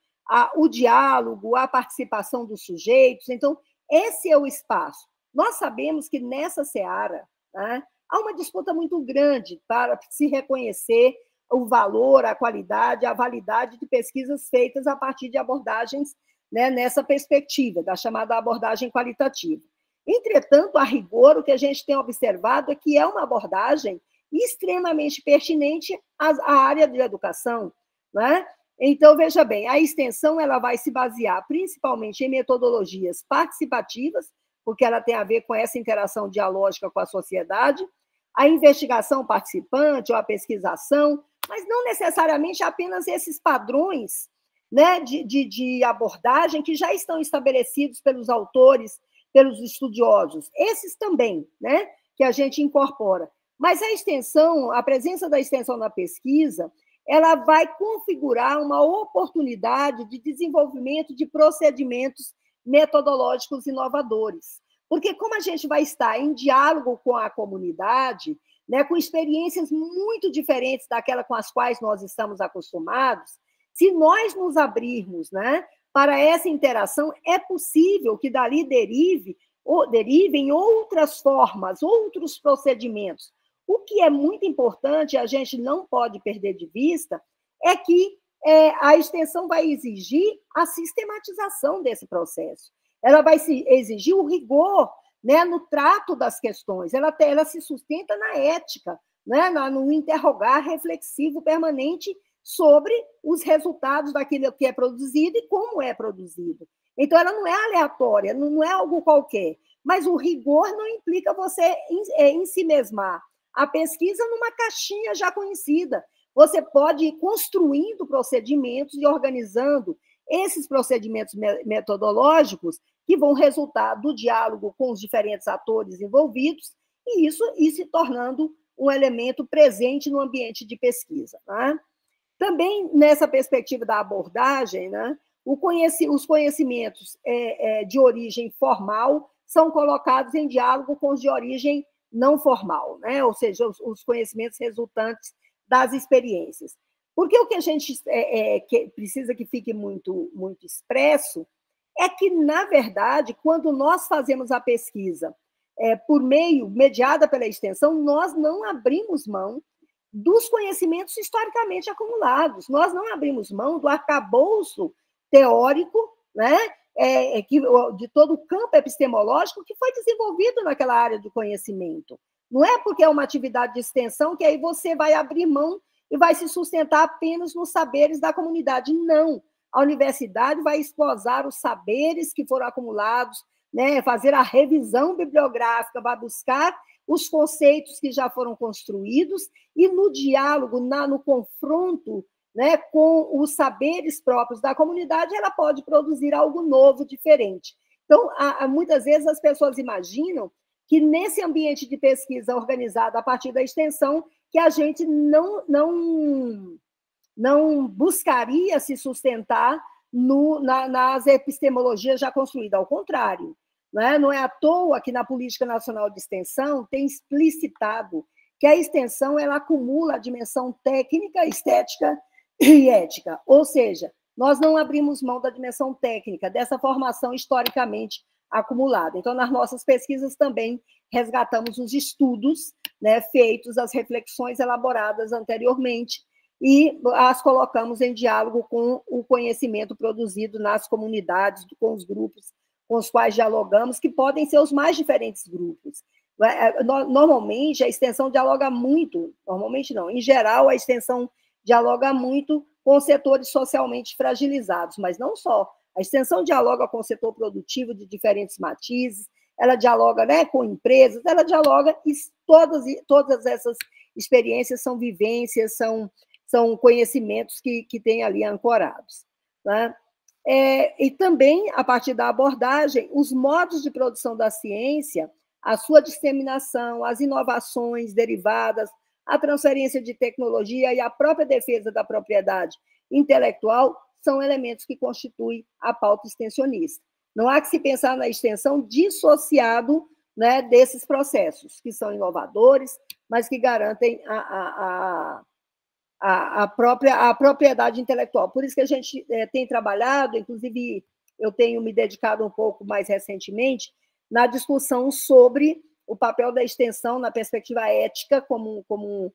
o diálogo, a participação dos sujeitos. Então, esse é o espaço. Nós sabemos que nessa seara, né, há uma disputa muito grande para se reconhecer o valor, a qualidade, a validade de pesquisas feitas a partir de abordagens, né, nessa perspectiva, da chamada abordagem qualitativa. Entretanto, a rigor, o que a gente tem observado é que é uma abordagem extremamente pertinente à área de educação, né? Então, veja bem, a extensão ela vai se basear principalmente em metodologias participativas, porque ela tem a ver com essa interação dialógica com a sociedade, a investigação participante ou a pesquisação, mas não necessariamente apenas esses padrões, né, de abordagem que já estão estabelecidos pelos autores, pelos estudiosos. Esses também, né, que a gente incorpora. Mas a extensão, a presença da extensão na pesquisa, ela vai configurar uma oportunidade de desenvolvimento de procedimentos metodológicos inovadores. Porque como a gente vai estar em diálogo com a comunidade, né, com experiências muito diferentes daquela com as quais nós estamos acostumados, se nós nos abrirmos, né, para essa interação, é possível que dali derivem outras formas, outros procedimentos. O que é muito importante, a gente não pode perder de vista, é que a extensão vai exigir a sistematização desse processo. Ela vai exigir o rigor, né, no trato das questões. Ela se sustenta na ética, né, no interrogar reflexivo permanente sobre os resultados daquilo que é produzido e como é produzido. Então, ela não é aleatória, não é algo qualquer, mas o rigor não implica você em si mesmar a pesquisa numa caixinha já conhecida. Você pode ir construindo procedimentos e organizando esses procedimentos metodológicos que vão resultar do diálogo com os diferentes atores envolvidos e isso ir se tornando um elemento presente no ambiente de pesquisa, né? Também, nessa perspectiva da abordagem, né, os conhecimentos de origem formal são colocados em diálogo com os de origem não formal, né? Ou seja, os conhecimentos resultantes das experiências. Porque o que a gente precisa que fique muito, muito expresso é que, na verdade, quando nós fazemos a pesquisa mediada pela extensão, nós não abrimos mão dos conhecimentos historicamente acumulados, nós não abrimos mão do arcabouço teórico, né, de todo o campo epistemológico que foi desenvolvido naquela área de conhecimento. Não é porque é uma atividade de extensão que aí você vai abrir mão e vai se sustentar apenas nos saberes da comunidade. Não. A universidade vai esposar os saberes que foram acumulados, né, fazer a revisão bibliográfica, vai buscar os conceitos que já foram construídos e no diálogo, no confronto, né, com os saberes próprios da comunidade, ela pode produzir algo novo, diferente. Então, muitas vezes as pessoas imaginam que nesse ambiente de pesquisa organizado a partir da extensão, que a gente não buscaria se sustentar nas epistemologias já construídas. Ao contrário, né? Não é à toa que na Política Nacional de Extensão tem explicitado que a extensão ela acumula a dimensão técnica, estética e ética, ou seja, nós não abrimos mão da dimensão técnica, dessa formação historicamente acumulada. Então, nas nossas pesquisas também resgatamos os estudos, né, feitos, as reflexões elaboradas anteriormente, e as colocamos em diálogo com o conhecimento produzido nas comunidades, com os grupos com os quais dialogamos, que podem ser os mais diferentes grupos. Normalmente, a extensão dialoga muito, normalmente não, em geral, a extensão dialoga muito com setores socialmente fragilizados, mas não só. A extensão dialoga com o setor produtivo de diferentes matizes, ela dialoga, né, com empresas, ela dialoga, e todas essas experiências são vivências, são conhecimentos que tem ali ancorados, né? E também, a partir da abordagem, os modos de produção da ciência, a sua disseminação, as inovações derivadas, a transferência de tecnologia e a própria defesa da propriedade intelectual são elementos que constituem a pauta extensionista. Não há que se pensar na extensão dissociado, né, desses processos, que são inovadores, mas que garantem a propriedade intelectual. Por isso que a gente tem trabalhado, inclusive eu tenho me dedicado um pouco mais recentemente, na discussão sobre o papel da extensão na perspectiva ética, como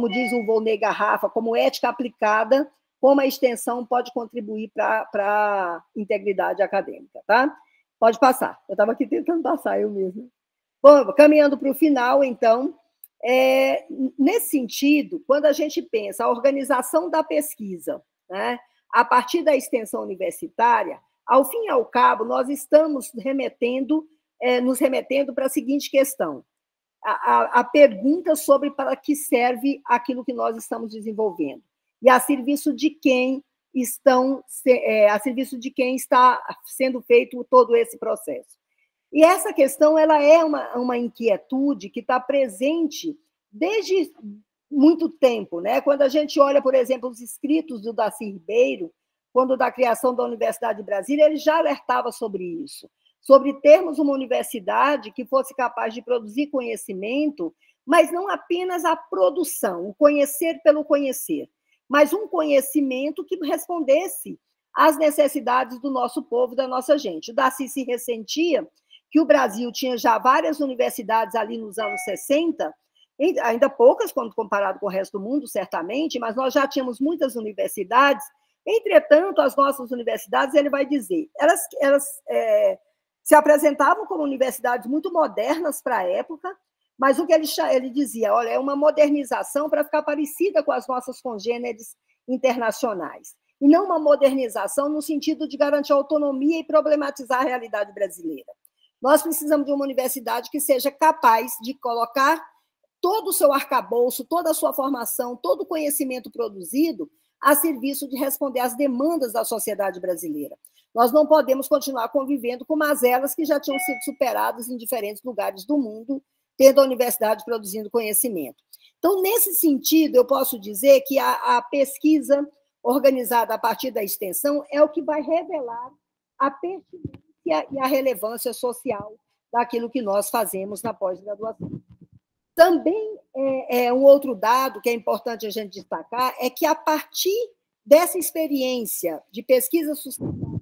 diz o Volney Garrafa, como ética aplicada, como a extensão pode contribuir para a integridade acadêmica. Tá? Pode passar. Eu estava aqui tentando passar, eu mesma. Bom, caminhando para o final, então, nesse sentido, quando a gente pensa a organização da pesquisa, né, a partir da extensão universitária, ao fim e ao cabo, nós estamos nos remetendo para a seguinte questão: a pergunta sobre para que serve aquilo que nós estamos desenvolvendo e a serviço de quem está sendo feito todo esse processo. E essa questão ela é uma inquietude que está presente desde muito tempo, né? Quando a gente olha, por exemplo, os escritos do Darcy Ribeiro, quando da criação da Universidade de Brasília, ele já alertava sobre isso, sobre termos uma universidade que fosse capaz de produzir conhecimento, mas não apenas a produção, o conhecer pelo conhecer, mas um conhecimento que respondesse às necessidades do nosso povo, da nossa gente. O Darcy se ressentia que o Brasil tinha já várias universidades ali nos anos 60, ainda poucas quando comparado com o resto do mundo, certamente, mas nós já tínhamos muitas universidades. Entretanto, as nossas universidades, ele vai dizer, elas se apresentavam como universidades muito modernas para a época, mas o que ele dizia, olha, é uma modernização para ficar parecida com as nossas congêneres internacionais, e não uma modernização no sentido de garantir autonomia e problematizar a realidade brasileira. Nós precisamos de uma universidade que seja capaz de colocar todo o seu arcabouço, toda a sua formação, todo o conhecimento produzido a serviço de responder às demandas da sociedade brasileira. Nós não podemos continuar convivendo com mazelas que já tinham sido superadas em diferentes lugares do mundo, tendo a universidade produzindo conhecimento. Então, nesse sentido, eu posso dizer que a pesquisa organizada a partir da extensão é o que vai revelar a pertinência e a relevância social daquilo que nós fazemos na pós-graduação. Também um outro dado que é importante a gente destacar é que, a partir dessa experiência de pesquisa sustentável,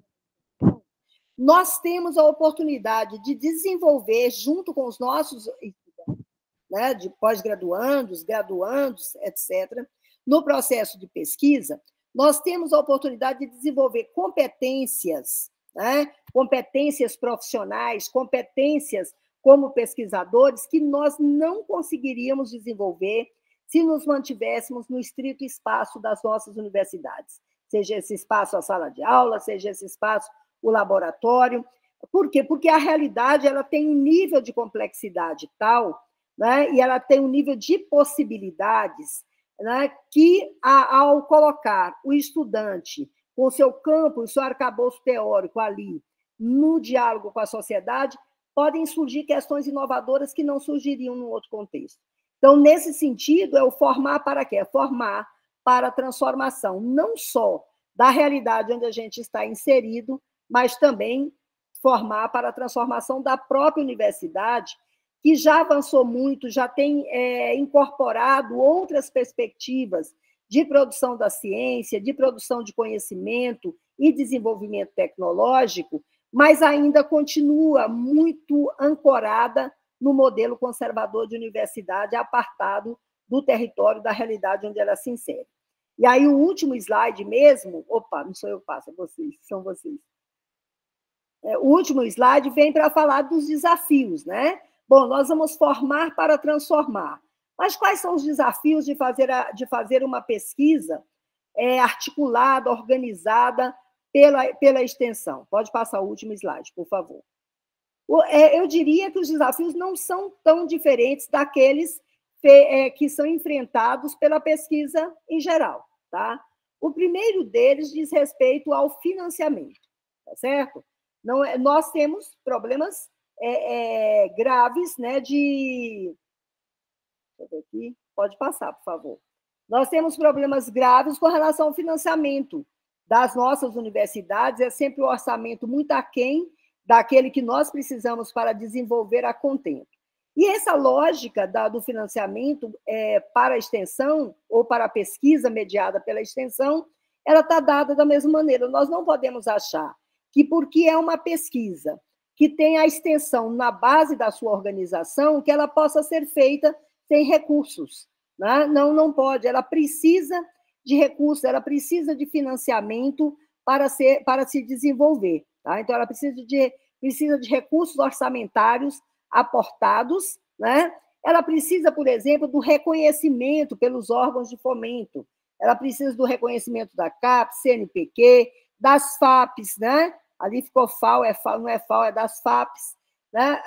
nós temos a oportunidade de desenvolver, junto com os nossos estudantes, né, de pós-graduandos, graduandos, etc., no processo de pesquisa, nós temos a oportunidade de desenvolver competências, né, competências profissionais, competências como pesquisadores, que nós não conseguiríamos desenvolver se nos mantivéssemos no estrito espaço das nossas universidades, seja esse espaço a sala de aula, seja esse espaço o laboratório. Por quê? Porque a realidade ela tem um nível de complexidade tal, né, e ela tem um nível de possibilidades, né, que, ao colocar o estudante com o seu campo, o seu arcabouço teórico ali, no diálogo com a sociedade, podem surgir questões inovadoras que não surgiriam num outro contexto. Então, nesse sentido, é o formar para quê? É formar para a transformação, não só da realidade onde a gente está inserido, mas também formar para a transformação da própria universidade, que já avançou muito, já tem incorporado outras perspectivas de produção da ciência, de produção de conhecimento e desenvolvimento tecnológico, mas ainda continua muito ancorada no modelo conservador de universidade, apartado do território, da realidade onde ela se insere. E aí, o último slide mesmo... Opa, não sou eu que passo, são vocês. O último slide vem para falar dos desafios, né? Bom, nós vamos formar para transformar. Mas quais são os desafios de fazer uma pesquisa articulada, organizada pela extensão? Pode passar o último slide, por favor. Eu diria que os desafios não são tão diferentes daqueles que são enfrentados pela pesquisa em geral, tá? O primeiro deles diz respeito ao financiamento, tá certo? Nós temos problemas graves, né, Deixa eu ver aqui. Pode passar, por favor. Nós temos problemas graves com relação ao financiamento das nossas universidades, é sempre um orçamento muito aquém daquele que nós precisamos para desenvolver a contento. E essa lógica do financiamento para a extensão ou para a pesquisa mediada pela extensão, ela está dada da mesma maneira. Nós não podemos achar que, porque é uma pesquisa que tem a extensão na base da sua organização, que ela possa ser feita sem recursos. Né? Não pode. Ela precisa de recursos, ela precisa de financiamento para se desenvolver. Tá? Então, ela precisa de recursos orçamentários aportados, né? Ela precisa, por exemplo, do reconhecimento pelos órgãos de fomento, ela precisa do reconhecimento da CAPES, CNPq, das FAPES, né? Ali ficou FAO, não é FAO, é das FAPES. Né?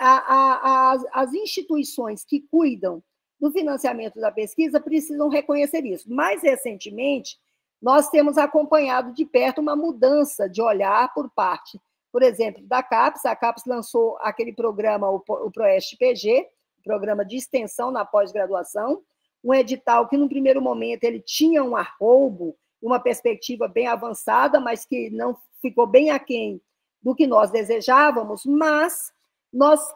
As instituições que cuidam do financiamento da pesquisa precisam reconhecer isso. Mais recentemente, nós temos acompanhado de perto uma mudança de olhar por parte, por exemplo, da CAPES. A CAPES lançou aquele programa, o ProEST-PG, programa de extensão na pós-graduação, um edital que, no primeiro momento, ele tinha um arroubo, uma perspectiva bem avançada, mas que não ficou bem aquém do que nós desejávamos, mas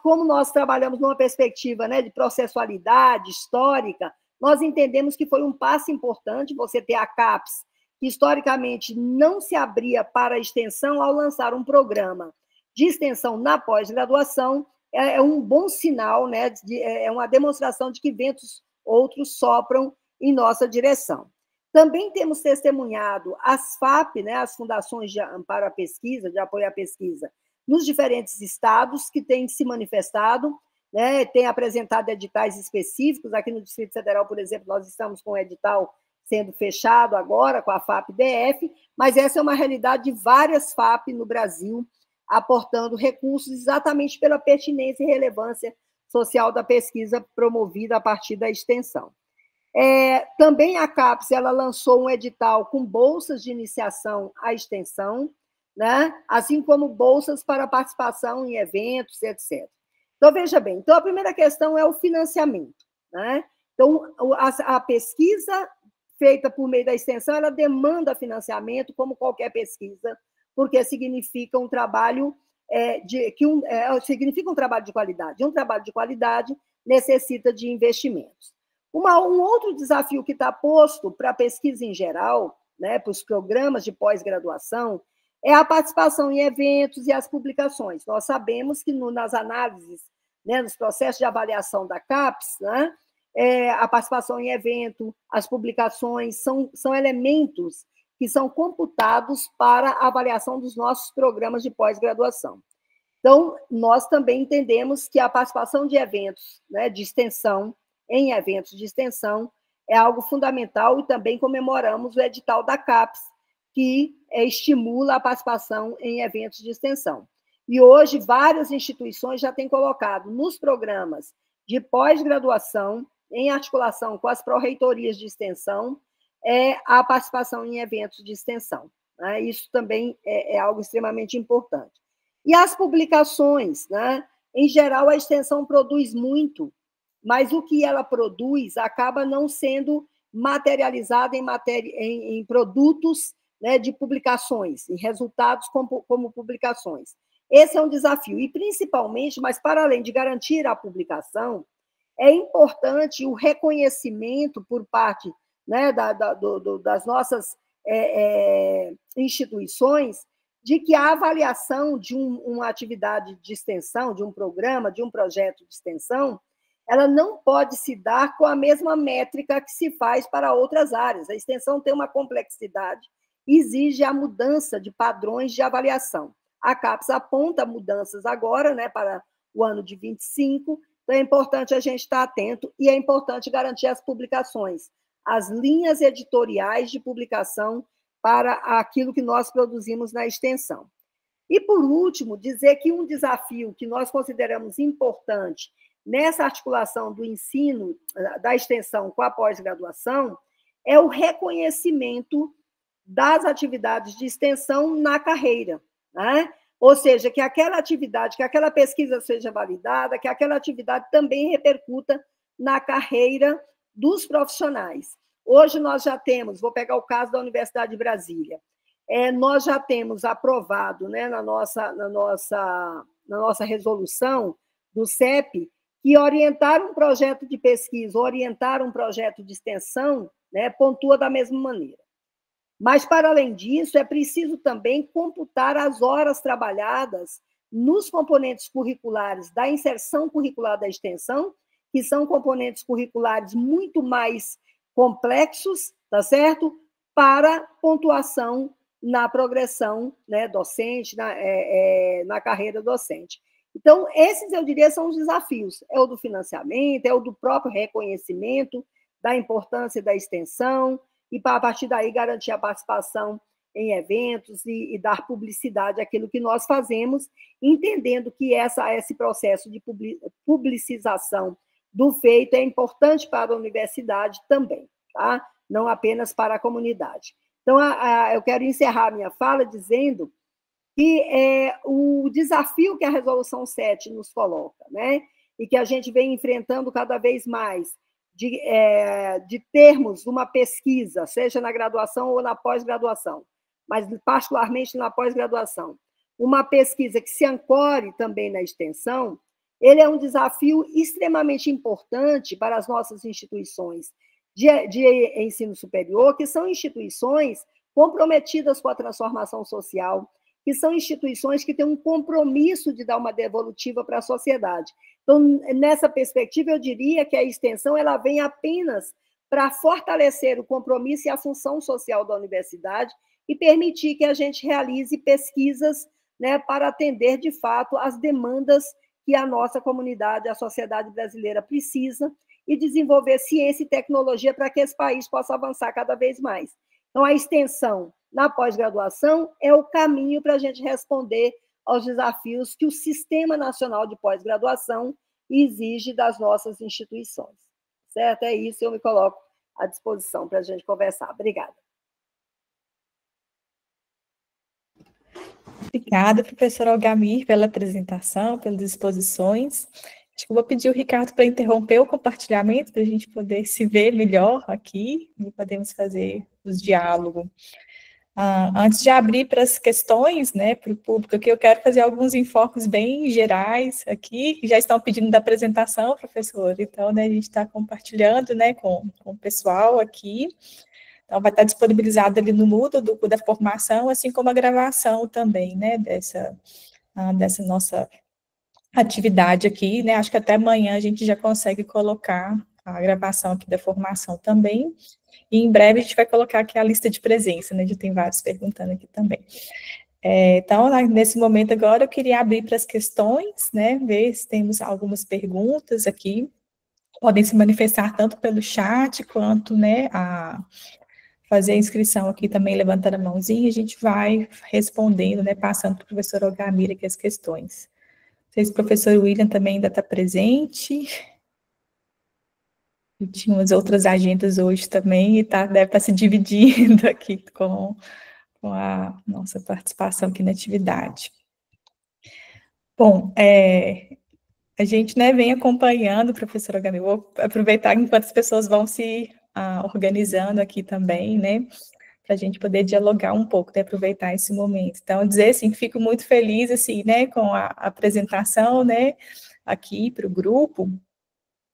como nós trabalhamos numa perspectiva, né, de processualidade histórica, nós entendemos que foi um passo importante você ter a CAPES, que historicamente não se abria para a extensão, ao lançar um programa de extensão na pós-graduação, é um bom sinal, né, é uma demonstração de que ventos outros sopram em nossa direção. Também temos testemunhado as FAP, né, as Fundações de Amparo à Pesquisa, de Apoio à Pesquisa, nos diferentes estados, que têm se manifestado, né, têm apresentado editais específicos. Aqui no Distrito Federal, por exemplo, nós estamos com o edital sendo fechado agora com a FAP-DF, mas essa é uma realidade de várias FAP no Brasil, aportando recursos exatamente pela pertinência e relevância social da pesquisa promovida a partir da extensão. Também a CAPES ela lançou um edital com bolsas de iniciação à extensão, né? Assim como bolsas para participação em eventos, etc. Então, veja bem, a primeira questão é o financiamento. Né? Então, a pesquisa feita por meio da extensão, ela demanda financiamento, como qualquer pesquisa, porque significa um trabalho significa um trabalho de qualidade. Um trabalho de qualidade necessita de investimentos. Um outro desafio que está posto para a pesquisa em geral, né, para os programas de pós-graduação, é a participação em eventos e as publicações. Nós sabemos que nas análises, né, nos processos de avaliação da CAPES, né, a participação em evento, as publicações são elementos que são computados para a avaliação dos nossos programas de pós-graduação. Então, nós também entendemos que a participação de eventos, né, de extensão, em eventos de extensão, é algo fundamental, e também comemoramos o edital da CAPES, que estimula a participação em eventos de extensão. E hoje, várias instituições já têm colocado nos programas de pós-graduação, em articulação com as pró-reitorias de extensão, a participação em eventos de extensão. Né? Isso também é algo extremamente importante. E as publicações, né? Em geral, a extensão produz muito, mas o que ela produz acaba não sendo materializado em produtos, né, de publicações, em resultados como publicações. esse é um desafio, e principalmente, mas para além de garantir a publicação, é importante o reconhecimento por parte, né, das nossas instituições, de que a avaliação de uma atividade de extensão, de um programa, de um projeto de extensão, ela não pode se dar com a mesma métrica que se faz para outras áreas. A extensão tem uma complexidade, exige a mudança de padrões de avaliação. A CAPES aponta mudanças agora, né, para o ano de 25, então é importante a gente estar atento e é importante garantir as publicações, as linhas editoriais de publicação para aquilo que nós produzimos na extensão. E, por último, dizer que um desafio que nós consideramos importante nessa articulação do ensino, da extensão com a pós-graduação, é o reconhecimento das atividades de extensão na carreira, né? Ou seja, que aquela atividade, que aquela pesquisa seja validada, que aquela atividade também repercuta na carreira dos profissionais. Hoje nós já temos, vou pegar o caso da Universidade de Brasília, nós já temos aprovado, né, na nossa resolução do CEP, que orientar um projeto de pesquisa, orientar um projeto de extensão, né, pontua da mesma maneira. Mas, para além disso, é preciso também computar as horas trabalhadas nos componentes curriculares da inserção curricular da extensão, que são componentes curriculares muito mais complexos, tá certo? Para pontuação na progressão, né, docente, na carreira docente. Então, esses, eu diria, são os desafios. É o do financiamento, é o do próprio reconhecimento da importância da extensão, e, a partir daí, garantir a participação em eventos e dar publicidade àquilo que nós fazemos, entendendo que esse processo de publicização do feito é importante para a universidade também, tá? Não apenas para a comunidade. Então, eu quero encerrar a minha fala dizendo que o desafio que a Resolução 7 nos coloca, né? E que a gente vem enfrentando cada vez mais, de termos uma pesquisa, seja na graduação ou na pós-graduação, mas particularmente na pós-graduação, uma pesquisa que se ancore também na extensão, ele é um desafio extremamente importante para as nossas instituições de ensino superior, que são instituições comprometidas com a transformação social, que são instituições que têm um compromisso de dar uma devolutiva para a sociedade. Então, nessa perspectiva, eu diria que a extensão ela vem apenas para fortalecer o compromisso e a função social da universidade e permitir que a gente realize pesquisas, né, para atender, de fato, as demandas que a nossa comunidade, a sociedade brasileira precisa e desenvolver ciência e tecnologia para que esse país possa avançar cada vez mais. Então, a extensão na pós-graduação é o caminho para a gente responder aos desafios que o Sistema Nacional de Pós-Graduação exige das nossas instituições. Certo? É isso, eu me coloco à disposição para a gente conversar. Obrigada. Obrigada, professora Algamir, pela apresentação, pelas exposições. Acho que eu vou pedir o Ricardo para interromper o compartilhamento, para a gente poder se ver melhor aqui e podemos fazer os diálogos. Antes de abrir para as questões, né, para o público aqui, eu quero fazer alguns enfoques bem gerais aqui, que já estão pedindo da apresentação, professor, então, né, a gente está compartilhando, né, com o pessoal aqui, então vai estar disponibilizado ali no Moodle da formação, assim como a gravação também, né, dessa nossa atividade aqui, né, acho que até amanhã a gente já consegue colocar a gravação aqui da formação também, e em breve a gente vai colocar aqui a lista de presença, né? Já tem vários perguntando aqui também. Então, nesse momento agora, eu queria abrir para as questões, né? Ver se temos algumas perguntas aqui. Podem se manifestar tanto pelo chat, quanto, né, a fazer a inscrição aqui também, levantando a mãozinha, a gente vai respondendo, né? Passando para o professor Algamir aqui as questões. Não sei se o professor William também ainda está presente. E tinha umas outras agendas hoje também, e deve estar se dividindo aqui com a nossa participação aqui na atividade. Bom, a gente, né, vem acompanhando, professora Algamir, vou aproveitar enquanto as pessoas vão se organizando aqui também, né, para a gente poder dialogar um pouco, né, aproveitar esse momento. Então, dizer assim, que fico muito feliz assim, né, com a apresentação, né, aqui para o grupo,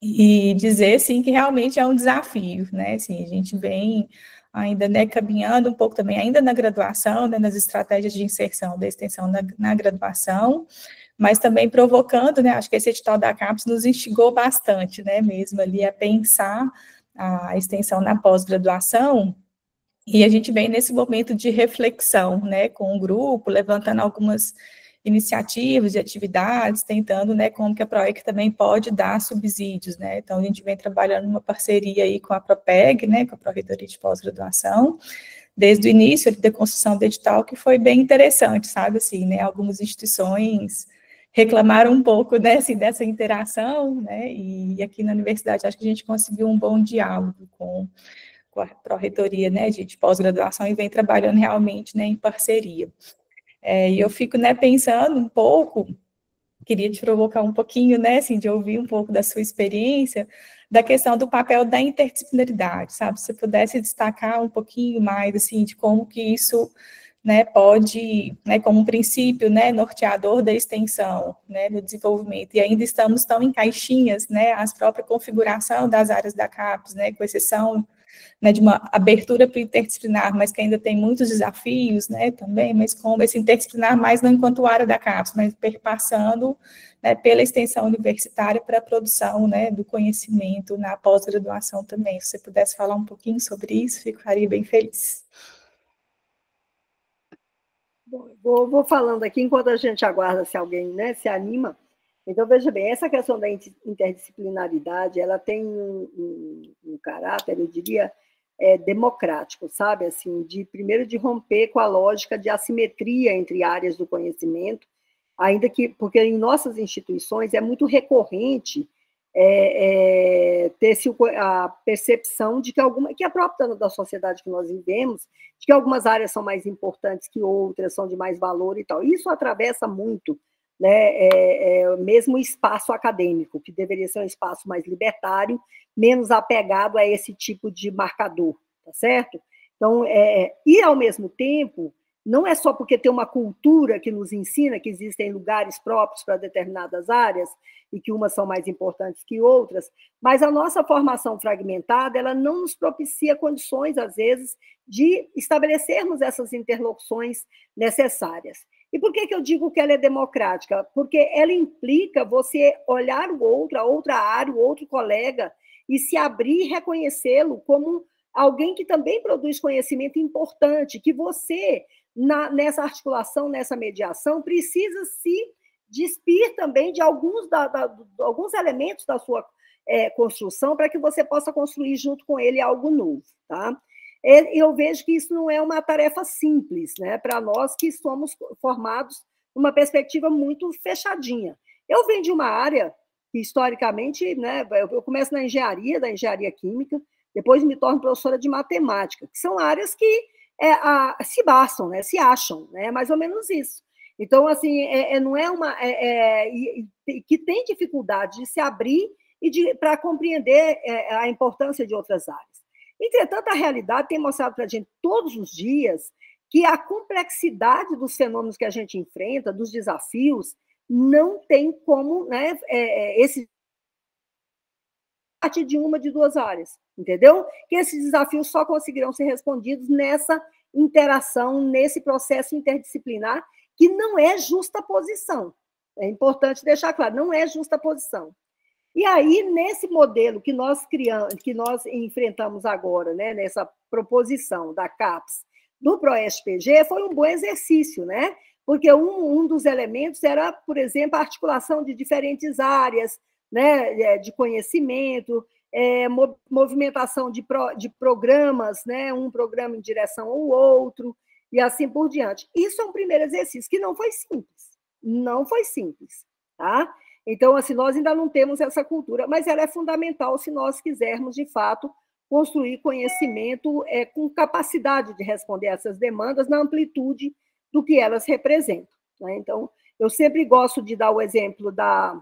e dizer assim, que realmente é um desafio, né, assim, a gente vem ainda, né, caminhando um pouco também, ainda na graduação, né, nas estratégias de inserção da extensão na graduação, mas também provocando, né, acho que esse edital da CAPES nos instigou bastante, né, mesmo ali a pensar a extensão na pós-graduação, e a gente vem nesse momento de reflexão, né, com o grupo, levantando algumas iniciativas e atividades, tentando, né, como que a PROEC também pode dar subsídios, né, então a gente vem trabalhando numa parceria aí com a PROPEG, né, com a Pró-Reitoria de Pós-Graduação, desde o início da construção do edital, que foi bem interessante, sabe, assim, né, algumas instituições reclamaram um pouco, né, assim, dessa interação, né, e aqui na universidade acho que a gente conseguiu um bom diálogo com a Pró-Reitoria, né, de pós-graduação, e vem trabalhando realmente, né, em parceria. E eu fico, né, pensando um pouco, queria te provocar um pouquinho, né, assim, de ouvir um pouco da sua experiência, da questão do papel da interdisciplinaridade, sabe, se você pudesse destacar um pouquinho mais, assim, de como que isso, né, pode, né, como um princípio, né, norteador da extensão, né, no desenvolvimento, e ainda estamos tão em caixinhas, né, as próprias configuração das áreas da CAPES, né, com exceção, né, de uma abertura para o interdisciplinar, mas que ainda tem muitos desafios, né, também, mas como esse interdisciplinar mais não enquanto área da CAPES, mas perpassando, né, pela extensão universitária para a produção, né, do conhecimento na pós-graduação também. Se você pudesse falar um pouquinho sobre isso, ficaria bem feliz. Vou falando aqui, enquanto a gente aguarda se alguém, né, se anima. Então, veja bem, essa questão da interdisciplinaridade, ela tem um caráter, eu diria, democrático, sabe? Assim, primeiro de romper com a lógica de assimetria entre áreas do conhecimento, ainda que, porque em nossas instituições é muito recorrente ter a percepção de que a própria da sociedade que nós vivemos, de que algumas áreas são mais importantes que outras, são de mais valor e tal. Isso atravessa muito, né, mesmo o espaço acadêmico, que deveria ser um espaço mais libertário, menos apegado a esse tipo de marcador, tá certo? Então, e ao mesmo tempo, não é só porque tem uma cultura que nos ensina que existem lugares próprios para determinadas áreas e que umas são mais importantes que outras, mas a nossa formação fragmentada, ela não nos propicia condições, às vezes, de estabelecermos essas interlocuções necessárias. E por que eu digo que ela é democrática? Porque ela implica você olhar o outro, a outra área, o outro colega, e se abrir e reconhecê-lo como alguém que também produz conhecimento importante, que você, nessa articulação, nessa mediação, precisa se despir também de alguns elementos da sua construção para que você possa construir junto com ele algo novo, tá? Eu vejo que isso não é uma tarefa simples, né, para nós que somos formados numa perspectiva muito fechadinha. Eu venho de uma área que, historicamente, né, eu começo da engenharia química, depois me torno professora de matemática, que são áreas que se bastam, né, se acham, né, mais ou menos isso. Então, assim, não é uma... que tem dificuldade de se abrir e para compreender a importância de outras áreas. Entretanto, a realidade tem mostrado para a gente todos os dias que a complexidade dos fenômenos que a gente enfrenta, dos desafios, não tem como, né, esse parte de uma de duas áreas, entendeu? Que esses desafios só conseguirão ser respondidos nessa interação, nesse processo interdisciplinar, que não é justa posição. É importante deixar claro, não é justa posição. E aí, nesse modelo que nós criamos, que nós enfrentamos agora, né, nessa proposição da CAPES, do ProESPG, foi um bom exercício, né? Porque um dos elementos era, por exemplo, a articulação de diferentes áreas, né, de conhecimento, movimentação de programas, né, um programa em direção ao outro, e assim por diante. Isso é um primeiro exercício, que não foi simples, tá? Então, assim, nós ainda não temos essa cultura, mas ela é fundamental se nós quisermos, de fato, construir conhecimento com capacidade de responder a essas demandas na amplitude do que elas representam, né? Então, eu sempre gosto de dar o exemplo da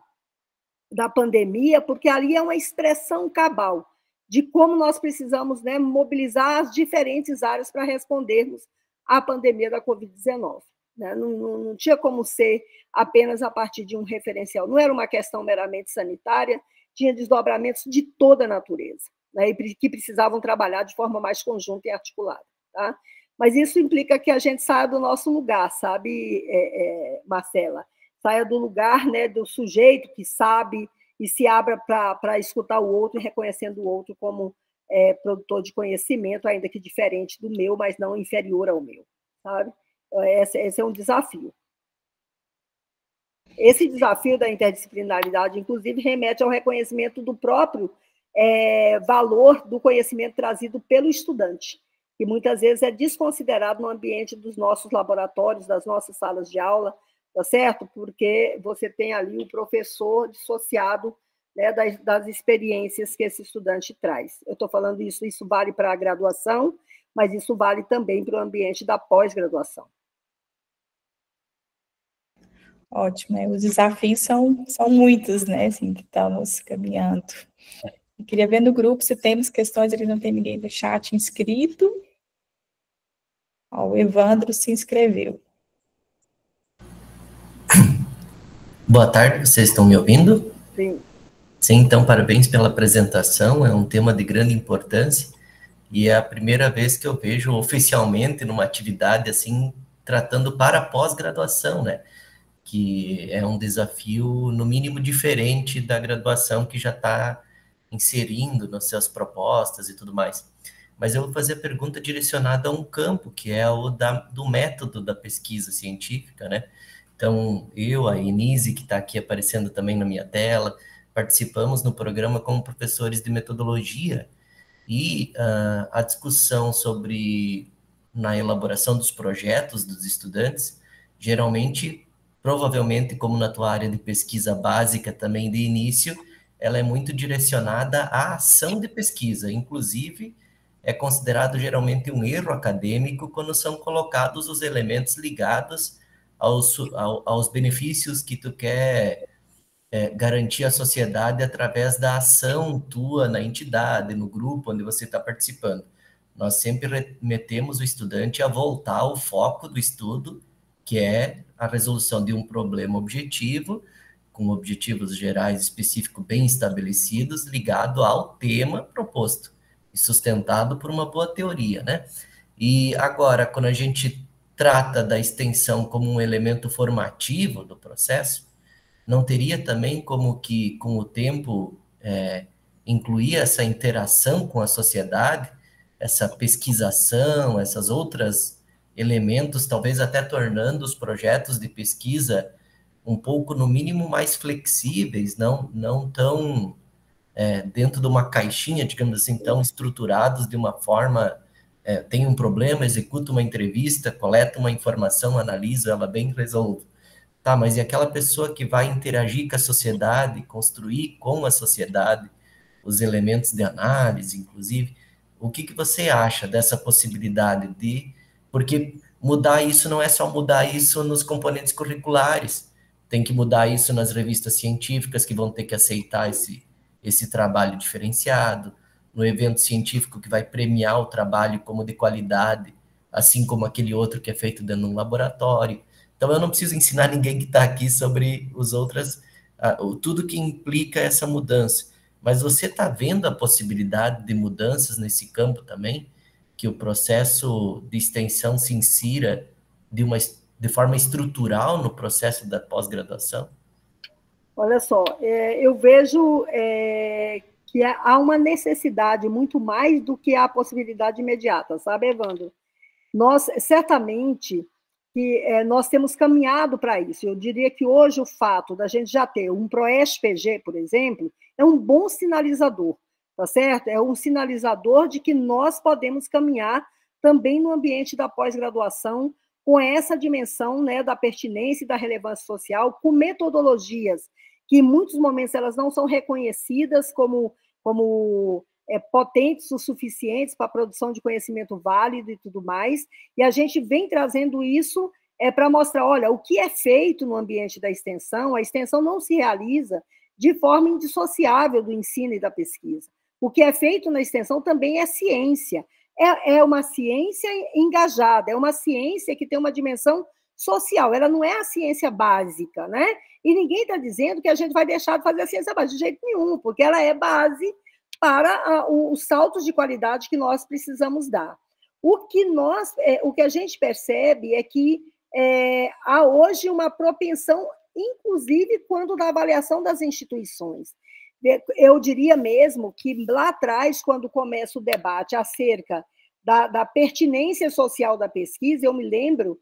pandemia, porque ali é uma expressão cabal de como nós precisamos, né, mobilizar as diferentes áreas para respondermos à pandemia da Covid-19. Né? Não tinha como ser apenas a partir de um referencial. Não era uma questão meramente sanitária, tinha desdobramentos de toda a natureza, né, e que precisavam trabalhar de forma mais conjunta e articulada. Tá? Mas isso implica que a gente saia do nosso lugar, sabe, Marcela? Saia do lugar, né, do sujeito que sabe e se abra para escutar o outro, reconhecendo o outro como produtor de conhecimento, ainda que diferente do meu, mas não inferior ao meu, sabe? Esse é um desafio. Esse desafio da interdisciplinaridade, inclusive, remete ao reconhecimento do próprio valor do conhecimento trazido pelo estudante, que muitas vezes é desconsiderado no ambiente dos nossos laboratórios, das nossas salas de aula, tá certo? Porque você tem ali o professor dissociado, né, das experiências que esse estudante traz. Eu estou falando isso vale para a graduação, mas isso vale também para o ambiente da pós-graduação. Ótimo, né? Os desafios são muitos, né, assim, que estamos caminhando. Eu queria ver no grupo se temos questões, ele não tem ninguém do chat inscrito. Ó, o Evandro se inscreveu. Boa tarde, vocês estão me ouvindo? Sim. Sim, então parabéns pela apresentação, é um tema de grande importância e é a primeira vez que eu vejo oficialmente numa atividade assim, tratando para a pós-graduação, né? Que é um desafio, no mínimo, diferente da graduação que já está inserindo nas suas propostas e tudo mais. Mas eu vou fazer a pergunta direcionada a um campo, que é o do método da pesquisa científica, né? Então, eu, a Inise, que está aqui aparecendo também na minha tela, participamos no programa como professores de metodologia e a discussão sobre, na elaboração dos projetos dos estudantes, geralmente, provavelmente, como na tua área de pesquisa básica também de início, ela é muito direcionada à ação de pesquisa, inclusive é considerado geralmente um erro acadêmico quando são colocados os elementos ligados aos benefícios que tu quer garantir à sociedade através da ação tua na entidade, no grupo onde você está participando. Nós sempre remetemos o estudante a voltar ao foco do estudo, que é a resolução de um problema objetivo, com objetivos gerais específicos bem estabelecidos, ligado ao tema proposto e sustentado por uma boa teoria, né? E agora, quando a gente trata da extensão como um elemento formativo do processo, não teria também como que, com o tempo, incluir essa interação com a sociedade, essa pesquisação, essas outras elementos, talvez até tornando os projetos de pesquisa um pouco, no mínimo, mais flexíveis, não tão dentro de uma caixinha, digamos assim, tão estruturados de uma forma, tem um problema, executa uma entrevista, coleta uma informação, analisa ela bem, resolve. Tá, mas e aquela pessoa que vai interagir com a sociedade, construir com a sociedade os elementos de análise, inclusive, o que você acha dessa possibilidade de... Porque mudar isso não é só mudar isso nos componentes curriculares, tem que mudar isso nas revistas científicas que vão ter que aceitar esse trabalho diferenciado, no evento científico que vai premiar o trabalho como de qualidade, assim como aquele outro que é feito dentro de um laboratório. Então, eu não preciso ensinar ninguém que está aqui sobre tudo que implica essa mudança. Mas você está vendo a possibilidade de mudanças nesse campo também? Que o processo de extensão se insira de forma estrutural no processo da pós-graduação? Olha só, eu vejo que há uma necessidade muito mais do que a possibilidade imediata, sabe, Evandro? Nós, certamente... que nós temos caminhado para isso. Eu diria que hoje o fato da gente já ter um ProESPG, por exemplo, é um bom sinalizador, tá certo? É um sinalizador de que nós podemos caminhar também no ambiente da pós-graduação com essa dimensão, né, da pertinência e da relevância social, com metodologias que em muitos momentos elas não são reconhecidas como potentes o suficientes para a produção de conhecimento válido e tudo mais, e a gente vem trazendo isso para mostrar, olha, o que é feito no ambiente da extensão, a extensão não se realiza de forma indissociável do ensino e da pesquisa. O que é feito na extensão também é ciência. É uma ciência engajada, é uma ciência que tem uma dimensão social. Ela não é a ciência básica, né? E ninguém está dizendo que a gente vai deixar de fazer a ciência básica, de jeito nenhum, porque ela é base para os saltos de qualidade que nós precisamos dar. O que a gente percebe é que há hoje uma propensão, inclusive quando da avaliação das instituições. Eu diria mesmo que lá atrás, quando começa o debate acerca da pertinência social da pesquisa, eu me lembro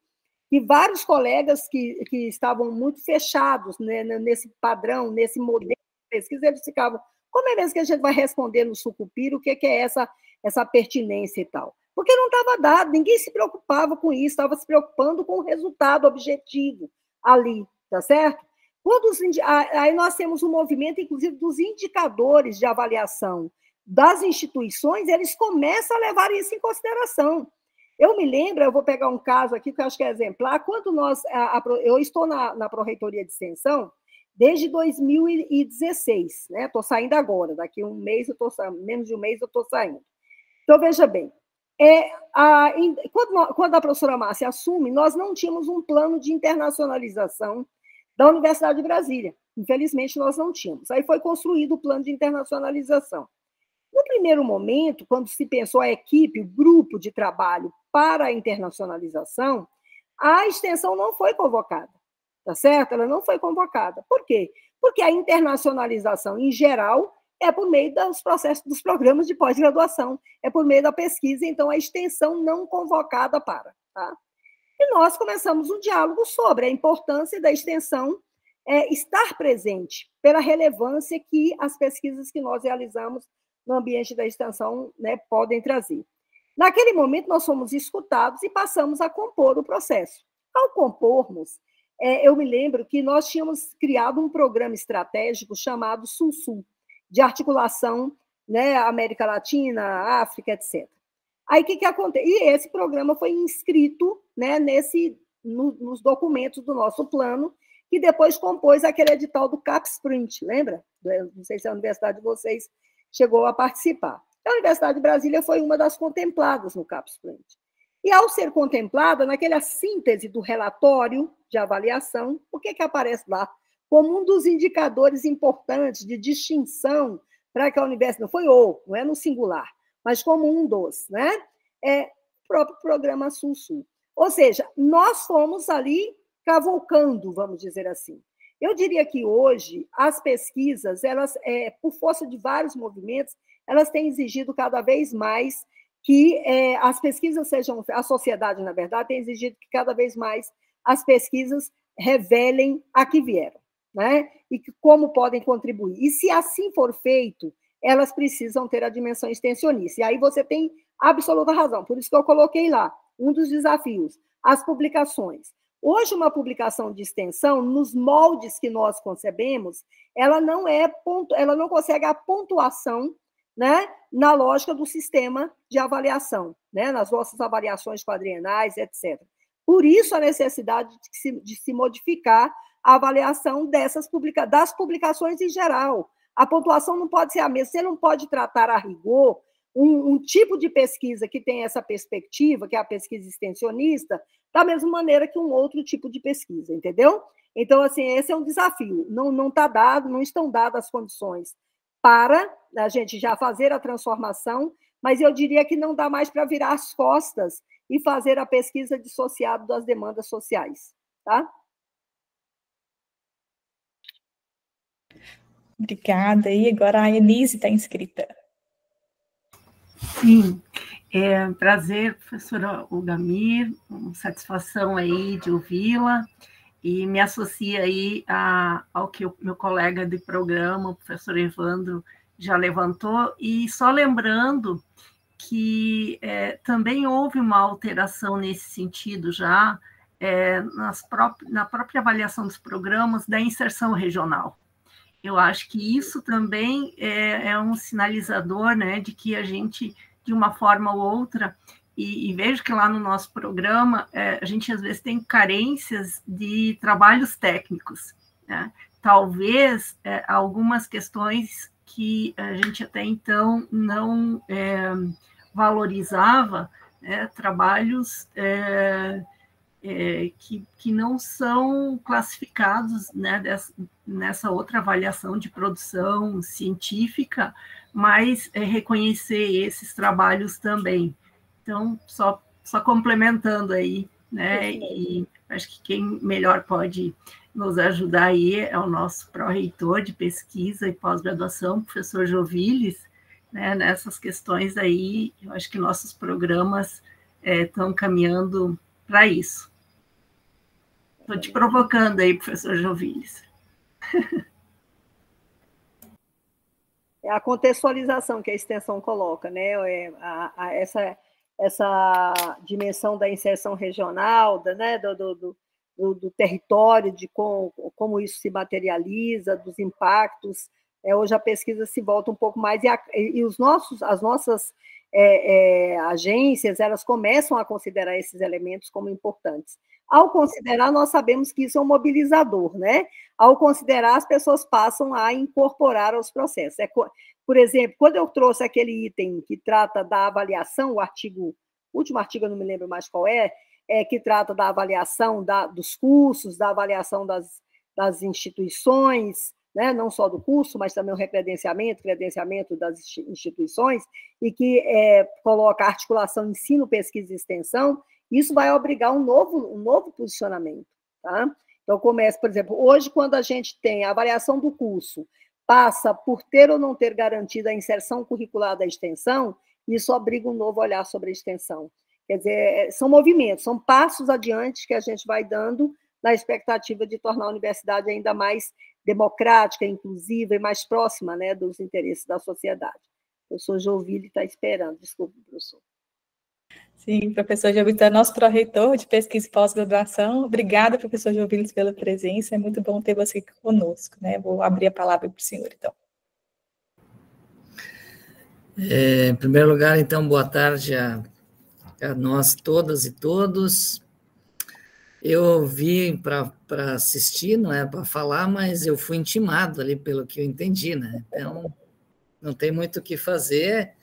que vários colegas que estavam muito fechados, né, nesse padrão, nesse modelo de pesquisa, eles ficavam, como é mesmo que a gente vai responder no Sucupira o que é essa pertinência e tal? Porque não estava dado, ninguém se preocupava com isso, estava se preocupando com o resultado objetivo ali, tá certo? Aí nós temos um movimento, inclusive, dos indicadores de avaliação das instituições, eles começam a levar isso em consideração. Eu me lembro, eu vou pegar um caso aqui que eu acho que é exemplar, quando eu estou na Pró-Reitoria de Extensão desde 2016, né? Estou saindo agora, daqui um mês, menos de um mês eu estou saindo. Então, veja bem, quando a professora Márcia assume, nós não tínhamos um plano de internacionalização da Universidade de Brasília. Infelizmente, nós não tínhamos. Aí foi construído o plano de internacionalização. No primeiro momento, quando se pensou a equipe, o grupo de trabalho para a internacionalização, a extensão não foi convocada, tá certo? Ela não foi convocada. Por quê? Porque a internacionalização, em geral, é por meio dos processos, dos programas de pós-graduação, é por meio da pesquisa, então a extensão não convocada para, tá? E nós começamos um diálogo sobre a importância da extensão estar presente, pela relevância que as pesquisas que nós realizamos no ambiente da extensão, né, podem trazer. Naquele momento, nós fomos escutados e passamos a compor o processo. Ao compormos, eu me lembro que nós tínhamos criado um programa estratégico chamado Sul-Sul, de articulação, né, América Latina, África, etc. Aí, o que acontece? E esse programa foi inscrito, né, nos documentos do nosso plano, que depois compôs aquele edital do CapSprint, lembra? Não sei se a universidade de vocês chegou a participar. A Universidade de Brasília foi uma das contempladas no CapSprint. E, ao ser contemplada, naquela síntese do relatório de avaliação, o que aparece lá? Como um dos indicadores importantes de distinção para que a universidade, não é no singular, mas como um dos, né? É o próprio programa Sul-Sul. Ou seja, nós fomos ali cavalcando, vamos dizer assim. Eu diria que hoje as pesquisas, elas, por força de vários movimentos, elas têm exigido cada vez mais que as pesquisas sejam, a sociedade, na verdade, tem exigido que cada vez mais as pesquisas revelem a que vieram, né? E como podem contribuir. E se assim for feito, elas precisam ter a dimensão extensionista. E aí você tem absoluta razão. Por isso que eu coloquei lá um dos desafios, as publicações. Hoje, uma publicação de extensão, nos moldes que nós concebemos, ela não consegue a pontuação, né, na lógica do sistema de avaliação, né, nas nossas avaliações quadrienais, etc. Por isso, a necessidade de se modificar a avaliação das publicações em geral. A pontuação não pode ser a mesma. Você não pode tratar a rigor um tipo de pesquisa que tem essa perspectiva, que é a pesquisa extensionista, da mesma maneira que um outro tipo de pesquisa, entendeu? Então, assim, esse é um desafio. Não está dado, não estão dadas as condições para a gente já fazer a transformação, mas eu diria que não dá mais para virar as costas e fazer a pesquisa dissociada das demandas sociais, tá? Obrigada. E agora a Enise está inscrita. Sim, é um prazer, professora Olgamir, uma satisfação aí de ouvi-la, e me associa aí ao que o meu colega de programa, o professor Evandro, já levantou, e só lembrando que também houve uma alteração nesse sentido já, na própria avaliação dos programas da inserção regional. Eu acho que isso também é um sinalizador, né, de que a gente, de uma forma ou outra, e vejo que lá no nosso programa, a gente às vezes tem carências de trabalhos técnicos, né? Talvez algumas questões que a gente até então não valorizava, né, trabalhos que não são classificados, né, nessa outra avaliação de produção científica, mas reconhecer esses trabalhos também. Então, só complementando aí, né, e acho que quem melhor pode nos ajudar aí é o nosso pró-reitor de pesquisa e pós-graduação, professor Jovilis, né, nessas questões aí. Eu acho que nossos programas estão caminhando para isso. Estou te provocando aí, professor Jovilis. É a contextualização que a extensão coloca, né? Essa dimensão da inserção regional, né? do território, de como isso se materializa, dos impactos. Hoje a pesquisa se volta um pouco mais, e as nossas agências, elas começam a considerar esses elementos como importantes. Ao considerar, nós sabemos que isso é um mobilizador, né? Ao considerar, as pessoas passam a incorporar aos processos. Por exemplo, quando eu trouxe aquele item que trata da avaliação, o último artigo, eu não me lembro mais qual que trata da avaliação dos cursos, da avaliação das instituições, né? Não só do curso, mas também o credenciamento das instituições, e que coloca a articulação ensino, pesquisa e extensão. Isso vai obrigar um novo posicionamento. Tá? Então, começa, por exemplo, hoje, quando a gente tem a avaliação do curso, passa por ter ou não ter garantida a inserção curricular da extensão, isso obriga um novo olhar sobre a extensão. Quer dizer, são movimentos, são passos adiante que a gente vai dando na expectativa de tornar a universidade ainda mais democrática, inclusiva e mais próxima, né, dos interesses da sociedade. O professor Jovili está esperando. Desculpe, professor. Sim, professor Jovili é nosso pró-reitor de pesquisa e pós-graduação. Obrigada, professor Jovili, pela presença. É muito bom ter você aqui conosco, né? Vou abrir a palavra para o senhor, então. Em primeiro lugar, então, boa tarde a nós todas e todos. Eu vim para assistir, não é para falar, mas eu fui intimado ali pelo que eu entendi, né? Então, não tem muito o que fazer.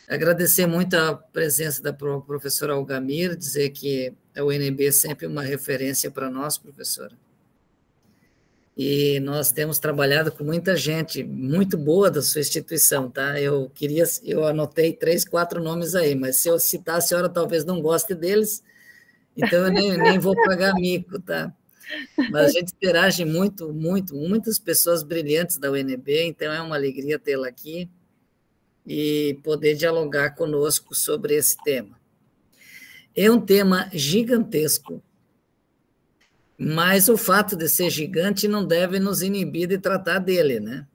Agradecer muito a presença da professora Algamir, dizer que a UNB é sempre uma referência para nós, professora. E nós temos trabalhado com muita gente muito boa da sua instituição, tá? Eu anotei 3, 4 nomes aí, mas se eu citar, a senhora talvez não goste deles, então eu nem vou pagar mico, tá? Mas a gente interage muitas pessoas brilhantes da UNB, então é uma alegria tê-la aqui e poder dialogar conosco sobre esse tema. É um tema gigantesco, mas o fato de ser gigante não deve nos inibir de tratar dele, né?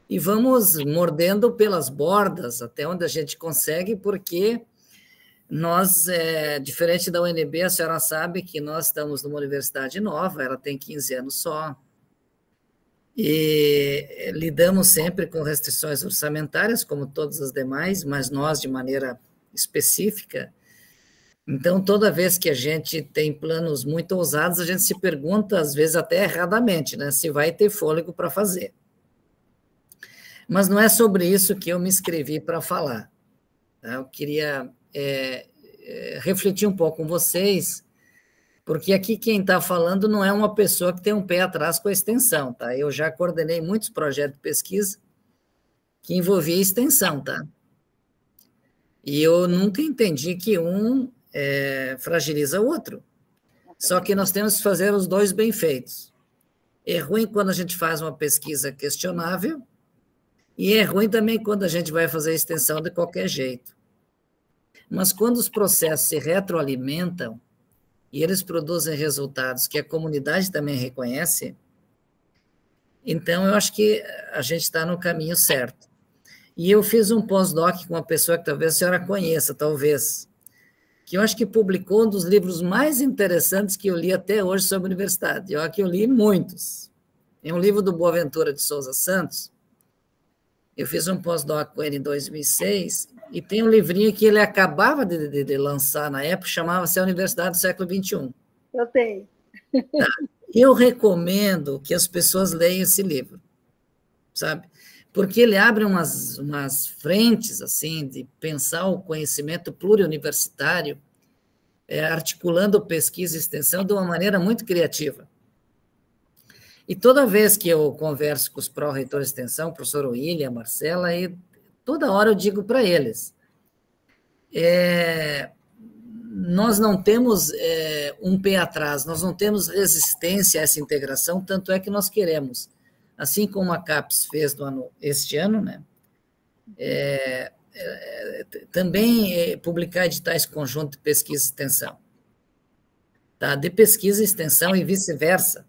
E vamos mordendo pelas bordas até onde a gente consegue, porque nós, diferente da UNB, a senhora sabe que nós estamos numa universidade nova, ela tem 15 anos só, e lidamos sempre com restrições orçamentárias, como todas as demais, mas nós de maneira específica. Então, toda vez que a gente tem planos muito ousados, a gente se pergunta, às vezes até erradamente, né, se vai ter fôlego para fazer. Mas não é sobre isso que eu me inscrevi para falar. Tá? Eu queria refletir um pouco com vocês, porque aqui quem está falando não é uma pessoa que tem um pé atrás com a extensão, tá? Eu já coordenei muitos projetos de pesquisa que envolvia extensão, tá? E eu nunca entendi que um fragiliza o outro. Só que nós temos que fazer os dois bem feitos. É ruim quando a gente faz uma pesquisa questionável e é ruim também quando a gente vai fazer extensão de qualquer jeito. Mas quando os processos se retroalimentam e eles produzem resultados que a comunidade também reconhece, então eu acho que a gente está no caminho certo. E eu fiz um pós-doc com uma pessoa que talvez a senhora conheça, talvez, que eu acho que publicou um dos livros mais interessantes que eu li até hoje sobre a universidade. Eu li muitos. É um livro do Boaventura de Souza Santos. Eu fiz um pós-doc com ele em 2006, e tem um livrinho que ele acabava de lançar na época, chamava-se A Universidade do Século XXI. Eu tenho. Tá? Eu recomendo que as pessoas leiam esse livro, sabe? porque ele abre umas frentes, assim, de pensar o conhecimento pluriuniversitário, articulando pesquisa e extensão de uma maneira muito criativa. E toda vez que eu converso com os pró-reitores de extensão, o professor William, a Marcela, e toda hora eu digo para eles, nós não temos um pé atrás, nós não temos resistência a essa integração, tanto é que nós queremos, assim como a CAPES fez este ano, né, também publicar editais conjuntos de pesquisa e extensão, tá? De pesquisa e extensão e vice-versa.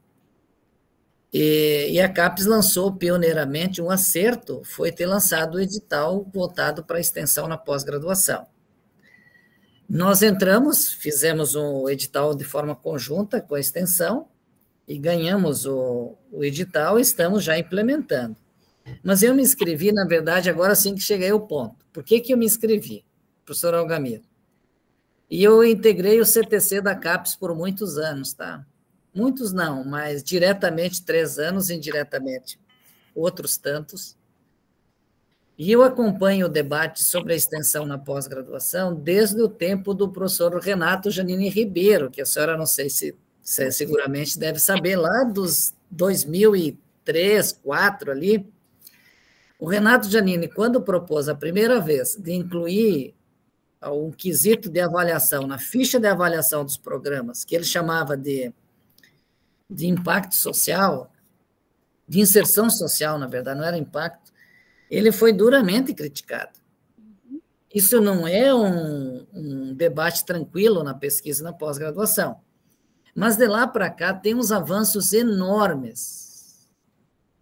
E a CAPES lançou pioneiramente um acerto, foi ter lançado o edital voltado para a extensão na pós-graduação. Nós entramos, fizemos um edital de forma conjunta com a extensão e ganhamos o edital e estamos já implementando. Mas eu me inscrevi, na verdade, agora sim que cheguei ao ponto. Por que eu me inscrevi, professor Algamir? E eu integrei o CTC da CAPES por muitos anos, tá? Muitos não, mas diretamente 3 anos, indiretamente outros tantos. E eu acompanho o debate sobre a extensão na pós-graduação desde o tempo do professor Renato Janini Ribeiro, que a senhora, não sei se seguramente deve saber, lá dos 2003, 2004 ali. O Renato Janini, quando propôs a primeira vez de incluir um quesito de avaliação na ficha de avaliação dos programas, que ele chamava de impacto social, de inserção social, na verdade, não era impacto, ele foi duramente criticado. Isso não é um debate tranquilo na pesquisa e na pós-graduação. Mas de lá para cá tem uns avanços enormes.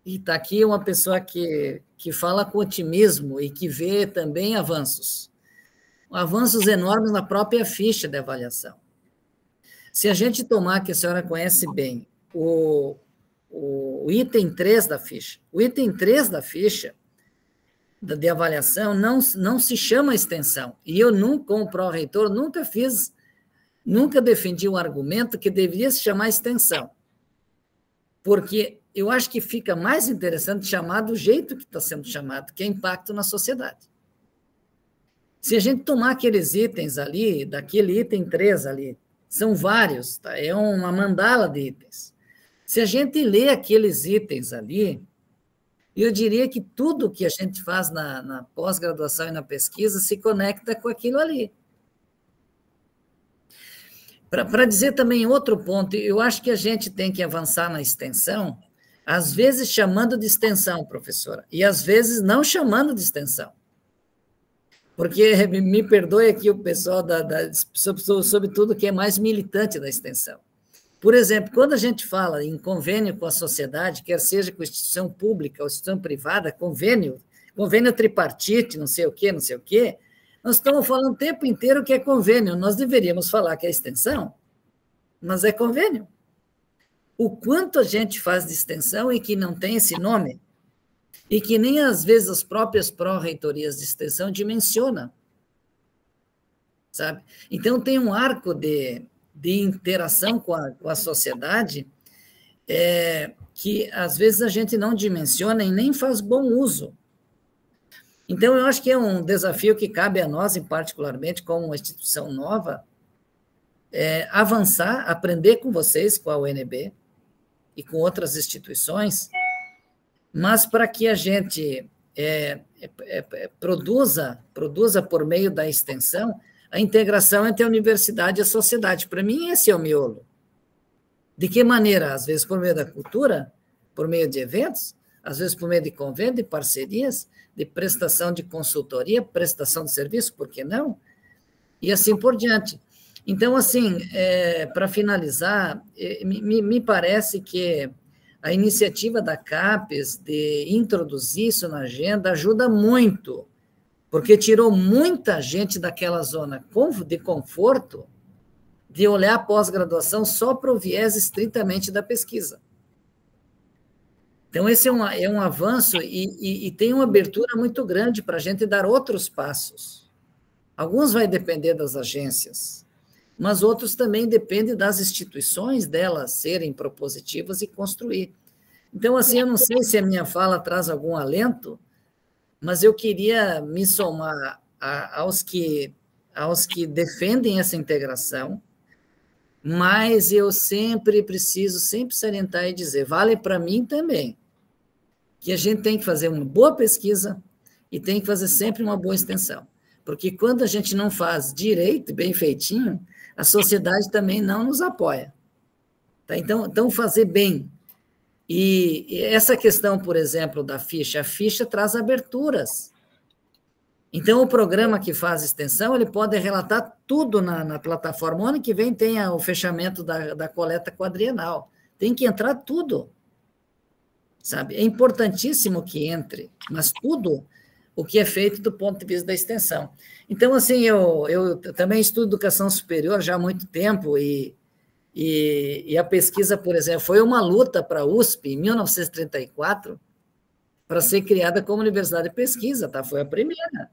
E está aqui uma pessoa que fala com otimismo e que vê também avanços. Avanços enormes na própria ficha de avaliação. Se a gente tomar, que a senhora conhece bem, o item 3 da ficha, o item 3 da ficha de avaliação não se chama extensão. E eu, como pró-reitor, nunca defendi um argumento que deveria se chamar extensão. Porque eu acho que fica mais interessante chamar do jeito que está sendo chamado, que é impacto na sociedade. Se a gente tomar aqueles itens ali, daquele item 3 ali, são vários, tá? É uma mandala de itens. Se a gente lê aqueles itens ali, eu diria que tudo que a gente faz na pós-graduação e na pesquisa se conecta com aquilo ali. Para dizer também outro ponto, eu acho que a gente tem que avançar na extensão, às vezes chamando de extensão, professora, e às vezes não chamando de extensão. Porque, me perdoe aqui o pessoal, sobretudo, que é mais militante da extensão. Por exemplo, quando a gente fala em convênio com a sociedade, quer seja com instituição pública ou instituição privada, convênio tripartite, não sei o quê, nós estamos falando o tempo inteiro que é convênio, nós deveríamos falar que é extensão, mas é convênio. O quanto a gente faz de extensão e que não tem esse nome, e que nem às vezes as próprias pró-reitorias de extensão dimensionam, sabe? Então, tem um arco de interação com a sociedade que, às vezes, a gente não dimensiona e nem faz bom uso. Então, eu acho que é um desafio que cabe a nós, em particularmente, como uma instituição nova, avançar, aprender com vocês, com a UNB e com outras instituições, mas para que a gente produza por meio da extensão a integração entre a universidade e a sociedade. Para mim, esse é o miolo. De que maneira? Às vezes por meio da cultura, por meio de eventos, às vezes por meio de convênio, de parcerias, de prestação de consultoria, prestação de serviço, por que não? E assim por diante. Então, assim, para finalizar, me parece que a iniciativa da CAPES de introduzir isso na agenda ajuda muito, porque tirou muita gente daquela zona de conforto de olhar a pós-graduação só para o viés estritamente da pesquisa. Então, esse é um avanço e tem uma abertura muito grande para a gente dar outros passos. Alguns vai depender das agências, mas outros também dependem das instituições delas serem propositivas e construir. Então, assim, eu não sei se a minha fala traz algum alento, mas eu queria me somar aos que defendem essa integração, mas eu sempre preciso salientar e dizer, vale para mim também, que a gente tem que fazer uma boa pesquisa e tem que fazer sempre uma boa extensão, porque quando a gente não faz direito, bem feitinho, a sociedade também não nos apoia. Tá? Então, fazer bem. E essa questão, por exemplo, da ficha, a ficha traz aberturas. Então, o programa que faz extensão, ele pode relatar tudo na plataforma. O ano que vem tem o fechamento da coleta quadrienal. Tem que entrar tudo. Sabe? É importantíssimo que entre, mas tudo o que é feito do ponto de vista da extensão. Então, assim, eu também estudo educação superior já há muito tempo e a pesquisa, por exemplo, foi uma luta para a USP, em 1934, para ser criada como universidade de pesquisa, tá? Foi a primeira.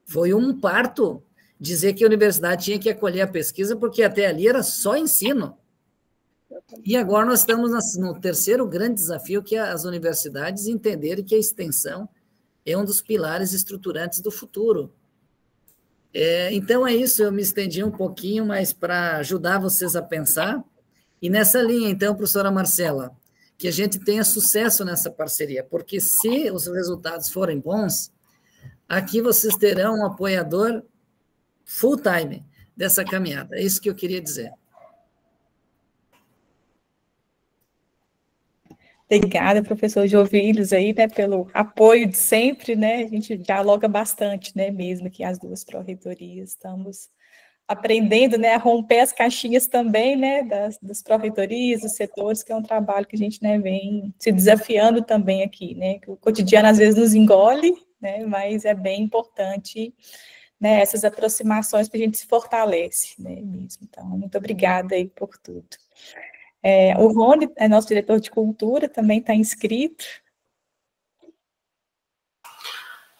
Foi um parto dizer que a universidade tinha que acolher a pesquisa, porque até ali era só ensino. E agora nós estamos no terceiro grande desafio, que é as universidades entenderem que a extensão é um dos pilares estruturantes do futuro. Então é isso, eu me estendi um pouquinho, mas para ajudar vocês a pensar. E nessa linha, então, professora Marcela, que a gente tenha sucesso nessa parceria, porque se os resultados forem bons, aqui vocês terão um apoiador full-time dessa caminhada. É isso que eu queria dizer. Obrigada, professor Jovílios, aí, né, pelo apoio de sempre, né, a gente dialoga bastante, né, mesmo que as duas pró-reitorias estamos aprendendo, né, a romper as caixinhas também, né, das pró-reitorias, dos setores, que é um trabalho que a gente, né, vem se desafiando também aqui, né, que o cotidiano às vezes nos engole, né, mas é bem importante, né, essas aproximações para a gente se fortalece, né, mesmo. Então, muito obrigada aí por tudo. O Rony, nosso diretor de cultura, também está inscrito.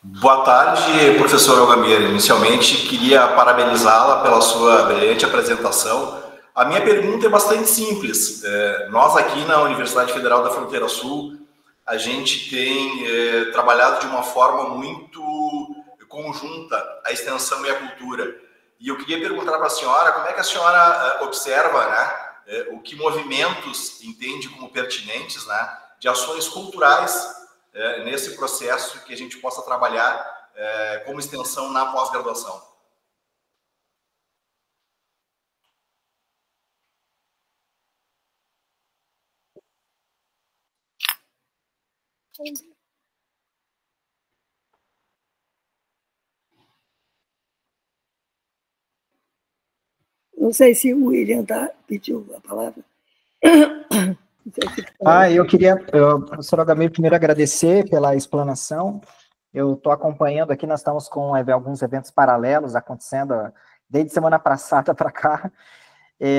Boa tarde, professora Olgamir. Inicialmente, queria parabenizá-la pela sua brilhante apresentação. A minha pergunta é bastante simples. Nós aqui na Universidade Federal da Fronteira Sul, a gente tem trabalhado de uma forma muito conjunta a extensão e a cultura. E eu queria perguntar para a senhora como é que a senhora observa, né, o que movimentos entende como pertinentes, né, de ações culturais nesse processo que a gente possa trabalhar como extensão na pós-graduação. Não sei se o William pediu a palavra. Eu queria, professora Olgamir, primeiro agradecer pela explanação. Eu estou acompanhando aqui, nós estamos com alguns eventos paralelos acontecendo desde semana passada para cá,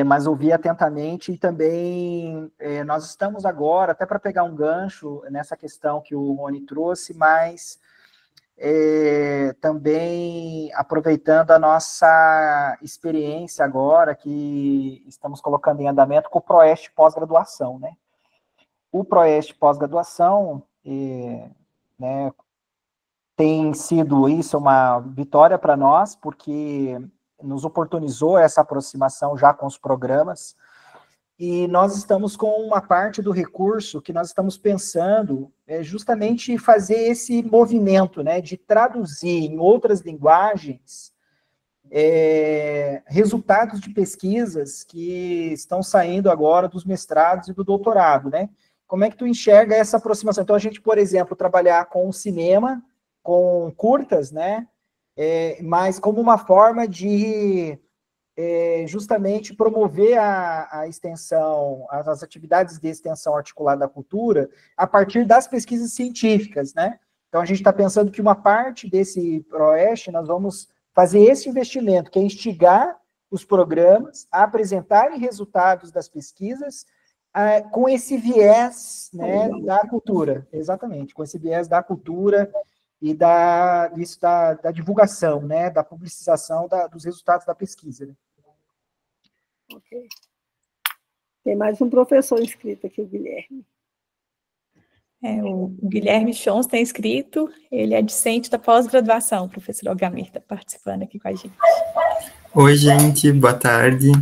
mas ouvi atentamente e também nós estamos agora, até para pegar um gancho nessa questão que o Rony trouxe, mas também aproveitando a nossa experiência agora, que estamos colocando em andamento com o ProEst pós-graduação, né? O ProEst pós-graduação, né, tem sido isso uma vitória para nós, porque nos oportunizou essa aproximação já com os programas, e nós estamos com uma parte do recurso que nós estamos pensando justamente fazer esse movimento, né, de traduzir em outras linguagens resultados de pesquisas que estão saindo agora dos mestrados e do doutorado, né? Como é que tu enxerga essa aproximação? Então, a gente, por exemplo, trabalhar com o cinema, com curtas, né, mas como uma forma de justamente promover a extensão, as atividades de extensão articulada da cultura a partir das pesquisas científicas, né? Então, a gente está pensando que uma parte desse ProEst, nós vamos fazer esse investimento, que é instigar os programas a apresentarem resultados das pesquisas com esse viés, né, da cultura, exatamente, com esse viés da cultura e da divulgação, né, da publicização dos resultados da pesquisa. Né? Ok. Tem mais um professor inscrito aqui, o Guilherme. O Guilherme Chons tem escrito, ele é discente da pós-graduação, o professor Algamir está participando aqui com a gente. Oi, gente, boa tarde.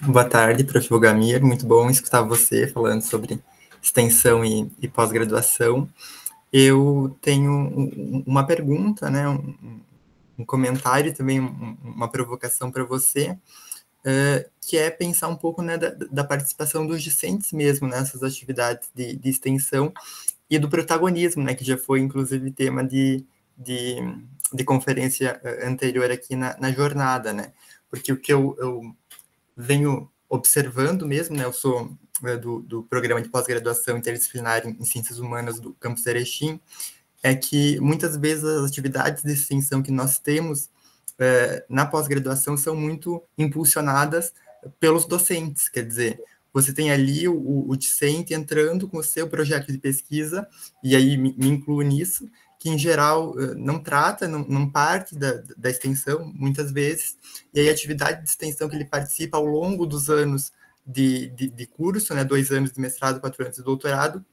Boa tarde, prof. Algamir, muito bom escutar você falando sobre extensão e pós-graduação. Eu tenho uma pergunta, né, um comentário também, uma provocação para você, que é pensar um pouco, né, da participação dos discentes mesmo nessas atividades de extensão e do protagonismo, né, que já foi, inclusive, tema de conferência anterior aqui na jornada, né, porque o que eu venho observando mesmo, né, eu sou do programa de pós-graduação interdisciplinar em Ciências Humanas do campus Erechim, é que muitas vezes as atividades de extensão que nós temos na pós-graduação são muito impulsionadas pelos docentes, quer dizer, você tem ali o discente entrando com o seu projeto de pesquisa, e aí me incluo nisso, que em geral não trata, não parte da extensão, muitas vezes, e aí a atividade de extensão que ele participa ao longo dos anos de curso, né, 2 anos de mestrado, 4 anos de doutorado,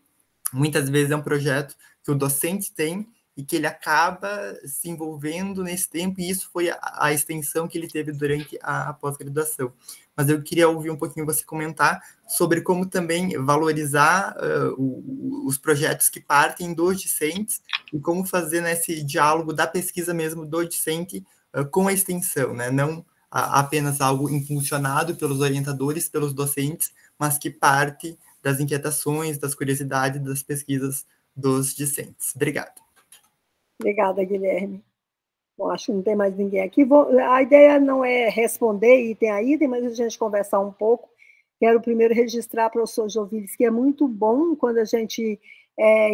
muitas vezes é um projeto que o docente tem e que ele acaba se envolvendo nesse tempo, e isso foi a extensão que ele teve durante a pós-graduação. Mas eu queria ouvir um pouquinho você comentar sobre como também valorizar os projetos que partem dos discentes e como fazer nesse diálogo da pesquisa mesmo do discente com a extensão, né? Não apenas algo impulsionado pelos orientadores, pelos docentes, mas que parte das inquietações, das curiosidades, das pesquisas dos discentes. Obrigado. Obrigada, Guilherme. Bom, acho que não tem mais ninguém aqui. A ideia não é responder item a item, mas a gente conversar um pouco. Quero primeiro registrar, professor Jovilis, que é muito bom quando a gente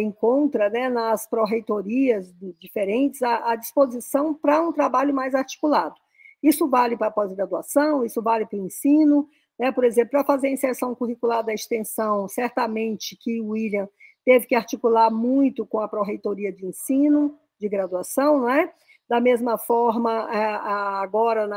encontra, né, nas pró-reitorias diferentes a disposição para um trabalho mais articulado. Isso vale para a pós-graduação, isso vale para o ensino, né? Por exemplo, para fazer a inserção curricular da extensão, certamente que o William teve que articular muito com a pró-reitoria de ensino, de graduação, não é? Da mesma forma, agora,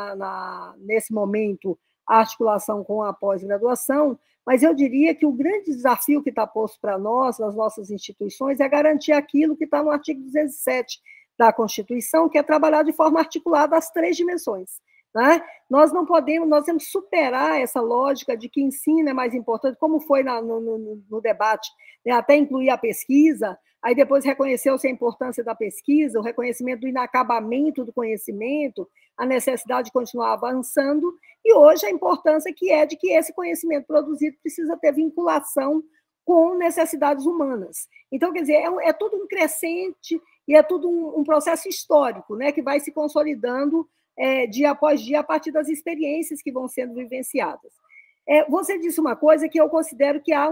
nesse momento, a articulação com a pós-graduação, mas eu diria que o grande desafio que está posto para nós, nas nossas instituições, é garantir aquilo que está no artigo 207 da Constituição, que é trabalhar de forma articulada as 3 dimensões. Né? Nós temos que superar essa lógica de que ensino é mais importante, como foi no debate, né? Até incluir a pesquisa, aí depois reconheceu-se a importância da pesquisa, o reconhecimento do inacabamento do conhecimento, a necessidade de continuar avançando, e hoje a importância que é de que esse conhecimento produzido precisa ter vinculação com necessidades humanas. Então, quer dizer, é tudo um crescente e é tudo um processo histórico, né, que vai se consolidando dia após dia a partir das experiências que vão sendo vivenciadas. Você disse uma coisa que eu considero que há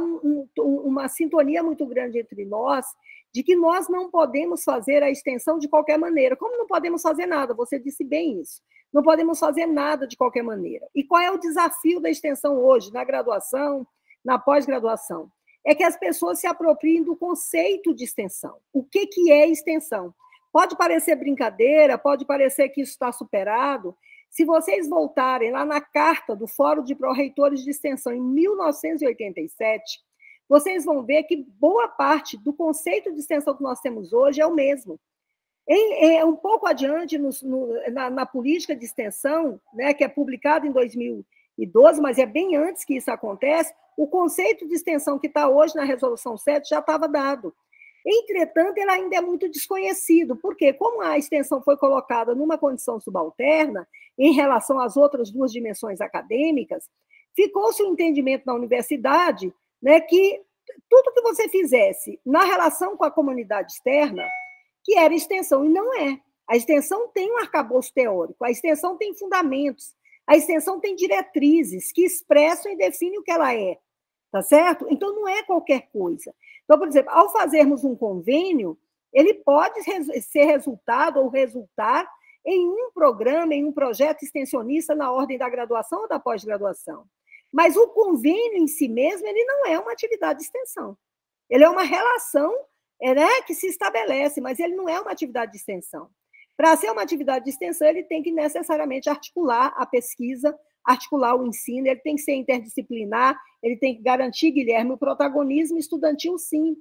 uma sintonia muito grande entre nós, de que nós não podemos fazer a extensão de qualquer maneira. Como não podemos fazer nada? Você disse bem isso. Não podemos fazer nada de qualquer maneira. E qual é o desafio da extensão hoje, na graduação, na pós-graduação? É que as pessoas se apropriem do conceito de extensão. O que é extensão? Pode parecer brincadeira, pode parecer que isso está superado. Se vocês voltarem lá na carta do Fórum de Pró-Reitores de Extensão, em 1987, vocês vão ver que boa parte do conceito de extensão que nós temos hoje é o mesmo. Um pouco adiante, na política de extensão, né, que é publicada em 2012, mas é bem antes que isso acontece, o conceito de extensão que está hoje na Resolução 7 já estava dado. Entretanto, ele ainda é muito desconhecido, porque como a extensão foi colocada numa condição subalterna, em relação às outras 2 dimensões acadêmicas, ficou-se o entendimento na universidade, né, que tudo que você fizesse na relação com a comunidade externa, que era extensão, e não é. A extensão tem um arcabouço teórico, a extensão tem fundamentos, a extensão tem diretrizes que expressam e definem o que ela é, tá certo? Então, não é qualquer coisa. Então, por exemplo, ao fazermos um convênio, ele pode ser resultado ou resultar em um programa, em um projeto extensionista na ordem da graduação ou da pós-graduação. Mas o convênio em si mesmo, ele não é uma atividade de extensão. Ele é uma relação, né, que se estabelece, mas ele não é uma atividade de extensão. Para ser uma atividade de extensão, ele tem que necessariamente articular a pesquisa, articular o ensino, ele tem que ser interdisciplinar, ele tem que garantir, Guilherme, o protagonismo estudantil, sim.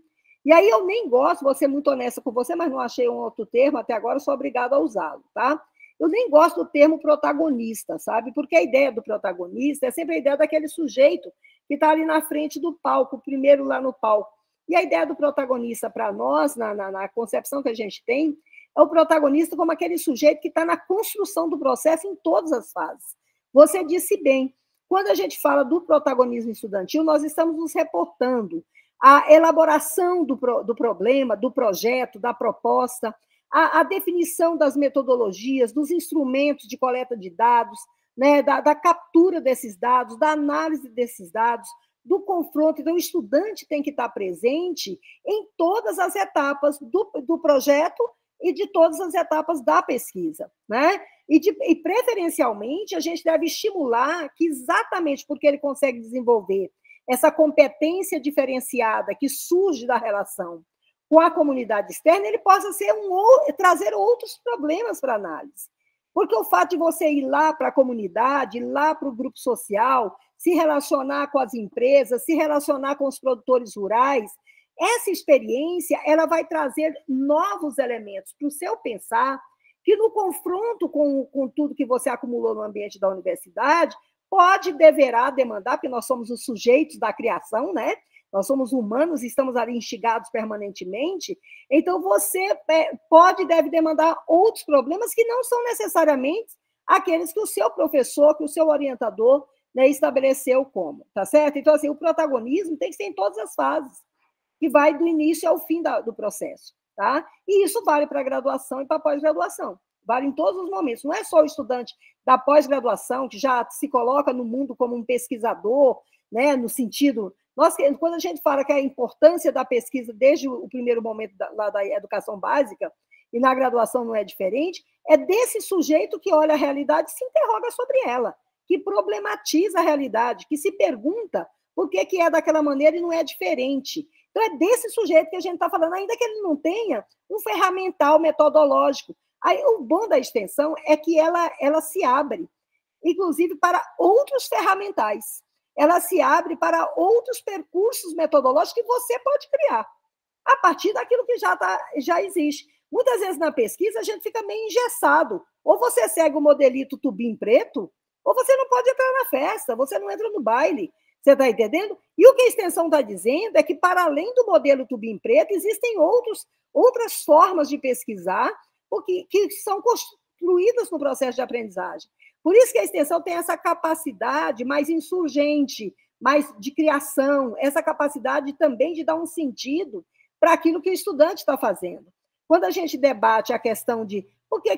E aí eu nem gosto, vou ser muito honesta com você, mas não achei um outro termo, até agora sou obrigada a usá-lo, tá? Eu nem gosto do termo protagonista, sabe? Porque a ideia do protagonista é sempre a ideia daquele sujeito que está ali na frente do palco, primeiro lá no palco. E a ideia do protagonista para nós, na concepção que a gente tem, é o protagonista como aquele sujeito que está na construção do processo em todas as fases. Você disse bem, quando a gente fala do protagonismo estudantil, nós estamos nos reportando à elaboração do problema, do projeto, da proposta, a definição das metodologias, dos instrumentos de coleta de dados, né, da captura desses dados, da análise desses dados, do confronto. Então, o estudante tem que estar presente em todas as etapas do projeto e de todas as etapas da pesquisa, né? E preferencialmente, a gente deve estimular que, exatamente porque ele consegue desenvolver essa competência diferenciada que surge da relação com a comunidade externa, ele possa trazer outros problemas para análise. Porque o fato de você ir lá para a comunidade, ir lá para o grupo social, se relacionar com as empresas, se relacionar com os produtores rurais, essa experiência ela vai trazer novos elementos para o seu pensar, que no confronto com tudo que você acumulou no ambiente da universidade, deverá demandar, porque nós somos os sujeitos da criação, né? Nós somos humanos e estamos ali instigados permanentemente, então você deve demandar outros problemas que não são necessariamente aqueles que o seu professor, que o seu orientador, né, estabeleceu como, tá certo? Então, assim, o protagonismo tem que ser em todas as fases, que vai do início ao fim do processo, tá? E isso vale para a graduação e para a pós-graduação, vale em todos os momentos. Não é só o estudante da pós-graduação que já se coloca no mundo como um pesquisador, né, no sentido... Quando a gente fala que a importância da pesquisa desde o primeiro momento da educação básica, e na graduação não é diferente, é desse sujeito que olha a realidade e se interroga sobre ela, que problematiza a realidade, que se pergunta por que é daquela maneira e não é diferente. Então, é desse sujeito que a gente está falando, ainda que ele não tenha um ferramental metodológico. Aí, o bom da extensão é que ela se abre, inclusive, para outros ferramentais. Ela se abre para outros percursos metodológicos que você pode criar, a partir daquilo que já existe. Muitas vezes, na pesquisa, a gente fica meio engessado. Ou você segue o modelito tubim preto, ou você não pode entrar na festa, você não entra no baile. Você está entendendo? E o que a extensão está dizendo é que, para além do modelo tubim preto, existem outras formas de pesquisar que são construídas no processo de aprendizagem. Por isso que a extensão tem essa capacidade mais insurgente, mais de criação, essa capacidade também de dar um sentido para aquilo que o estudante está fazendo. Quando a gente debate a questão de por que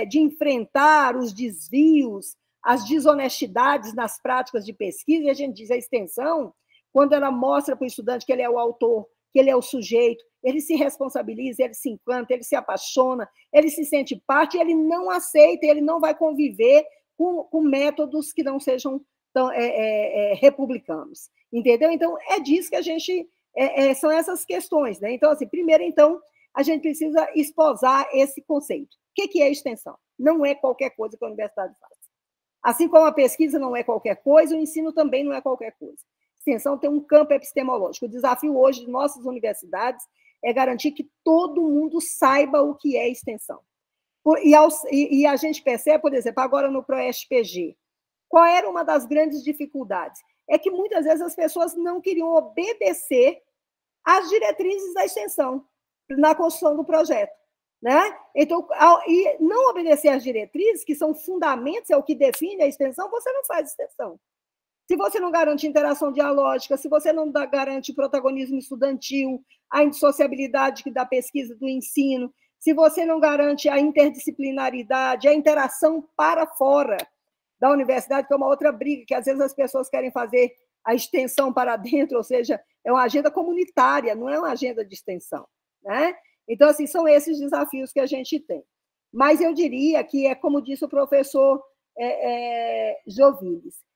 de enfrentar os desvios, as desonestidades nas práticas de pesquisa, e a gente diz a extensão, quando ela mostra para o estudante que ele é o autor, que ele é o sujeito, ele se responsabiliza, ele se encanta, ele se apaixona, ele se sente parte, e ele não aceita, ele não vai conviver com métodos que não sejam tão, republicanos. Entendeu? Então, é disso que a gente... são essas questões, né? Então, assim, primeiro, a gente precisa esposar esse conceito. O que é extensão? Não é qualquer coisa que a universidade faz. Assim como a pesquisa não é qualquer coisa, o ensino também não é qualquer coisa. Extensão tem um campo epistemológico. O desafio hoje de nossas universidades é garantir que todo mundo saiba o que é extensão. E a gente percebe, por exemplo, agora no ProEST-PG, qual era uma das grandes dificuldades? É que muitas vezes as pessoas não queriam obedecer às diretrizes da extensão na construção do projeto, né? Então, e não obedecer às diretrizes, que são fundamentos, é o que define a extensão, você não faz extensão. Se você não garante interação dialógica, se você não garante protagonismo estudantil, a indissociabilidade da pesquisa do ensino, se você não garante a interdisciplinaridade, a interação para fora da universidade, que é uma outra briga, que às vezes as pessoas querem fazer a extensão para dentro, ou seja, é uma agenda comunitária, não é uma agenda de extensão, né? Então, assim, são esses desafios que a gente tem. Mas eu diria que é como disse o professor Joviles,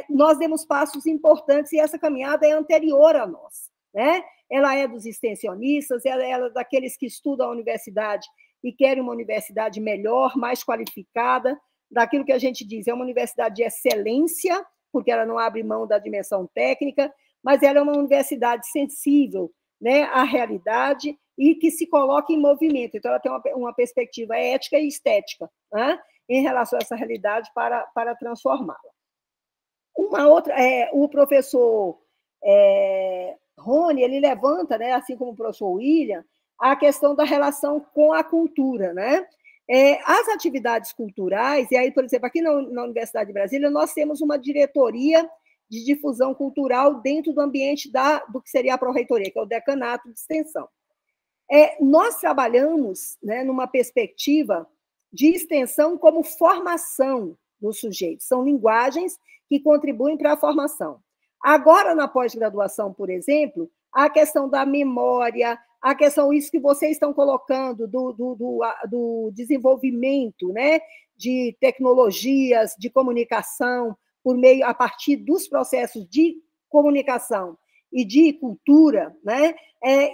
nós demos passos importantes e essa caminhada é anterior a nós, né? Ela é dos extensionistas, ela é daqueles que estudam a universidade e querem uma universidade melhor, mais qualificada, daquilo que a gente diz, é uma universidade de excelência, porque ela não abre mão da dimensão técnica, mas ela é uma universidade sensível, né, a realidade e que se coloque em movimento. Então, ela tem uma perspectiva ética e estética, né, em relação a essa realidade para transformá-la. Uma outra, o professor Rony, ele levanta, né, assim como o professor William, a questão da relação com a cultura, né? As atividades culturais, e aí, por exemplo, aqui na Universidade de Brasília, nós temos uma diretoria de difusão cultural dentro do ambiente do que seria a pró-reitoria, que é o decanato de extensão. Nós trabalhamos, né, numa perspectiva de extensão como formação dos sujeitos, são linguagens que contribuem para a formação. Agora, na pós-graduação, por exemplo, a questão da memória, a questão, isso que vocês estão colocando, do desenvolvimento, né, de tecnologias, de comunicação, a partir dos processos de comunicação e de cultura, né,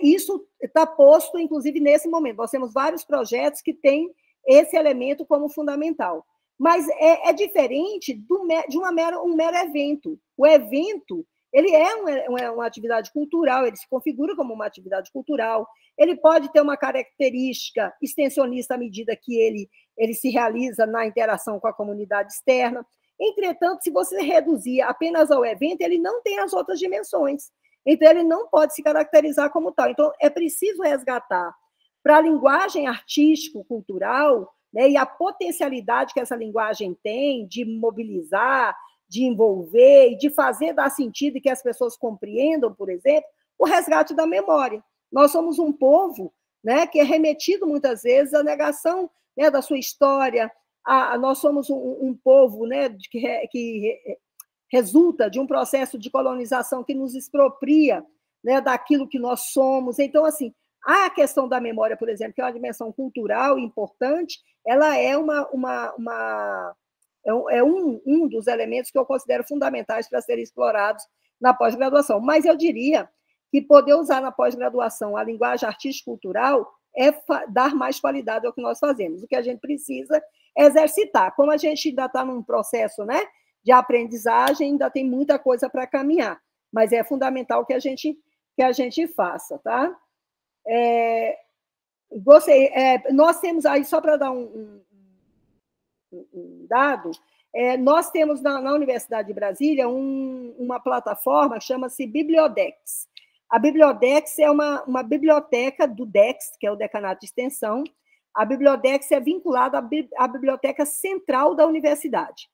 isso está posto, inclusive, nesse momento. Nós temos vários projetos que têm esse elemento como fundamental. Mas é diferente de um mero evento. O evento, ele é uma atividade cultural, ele se configura como uma atividade cultural, ele pode ter uma característica extensionista à medida que ele se realiza na interação com a comunidade externa. Entretanto, se você reduzir apenas ao evento, ele não tem as outras dimensões. Então, ele não pode se caracterizar como tal. Então, é preciso resgatar para a linguagem artístico-cultural, né, e a potencialidade que essa linguagem tem de mobilizar, de envolver e de fazer dar sentido e que as pessoas compreendam, por exemplo, o resgate da memória. Nós somos um povo, né, que é remetido muitas vezes à negação, né, da sua história. Nós somos um povo, né, que resulta de um processo de colonização que nos expropria, né, daquilo que nós somos. Então, assim, a questão da memória, por exemplo, que é uma dimensão cultural importante, ela é um dos elementos que eu considero fundamentais para serem explorados na pós-graduação. Mas eu diria que poder usar na pós-graduação a linguagem artístico-cultural é dar mais qualidade ao que nós fazemos. O que a gente precisa é exercitar. Como a gente ainda está num processo, né, de aprendizagem, ainda tem muita coisa para caminhar, mas é fundamental que a gente faça, tá? Nós temos aí, só para dar um dado, nós temos na Universidade de Brasília uma plataforma que chama-se Bibliodex. A Bibliodex é uma biblioteca do DEX, que é o Decanato de Extensão. A Bibliodex é vinculada à Biblioteca Central da Universidade.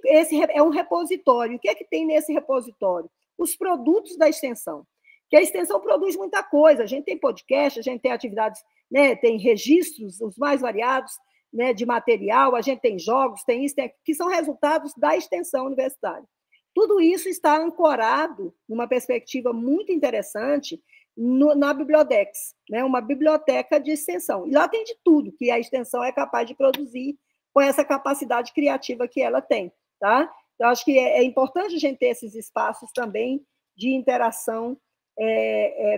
Esse é um repositório. O que é que tem nesse repositório? Os produtos da extensão. Que a extensão produz muita coisa. A gente tem podcast, a gente tem atividades, né, tem registros, os mais variados, né, de material, a gente tem jogos, tem isso, que são resultados da extensão universitária. Tudo isso está ancorado numa perspectiva muito interessante na Bibliodex, né, uma biblioteca de extensão. E lá tem de tudo que a extensão é capaz de produzir com essa capacidade criativa que ela tem. Tá? Então, acho que é importante a gente ter esses espaços também de interação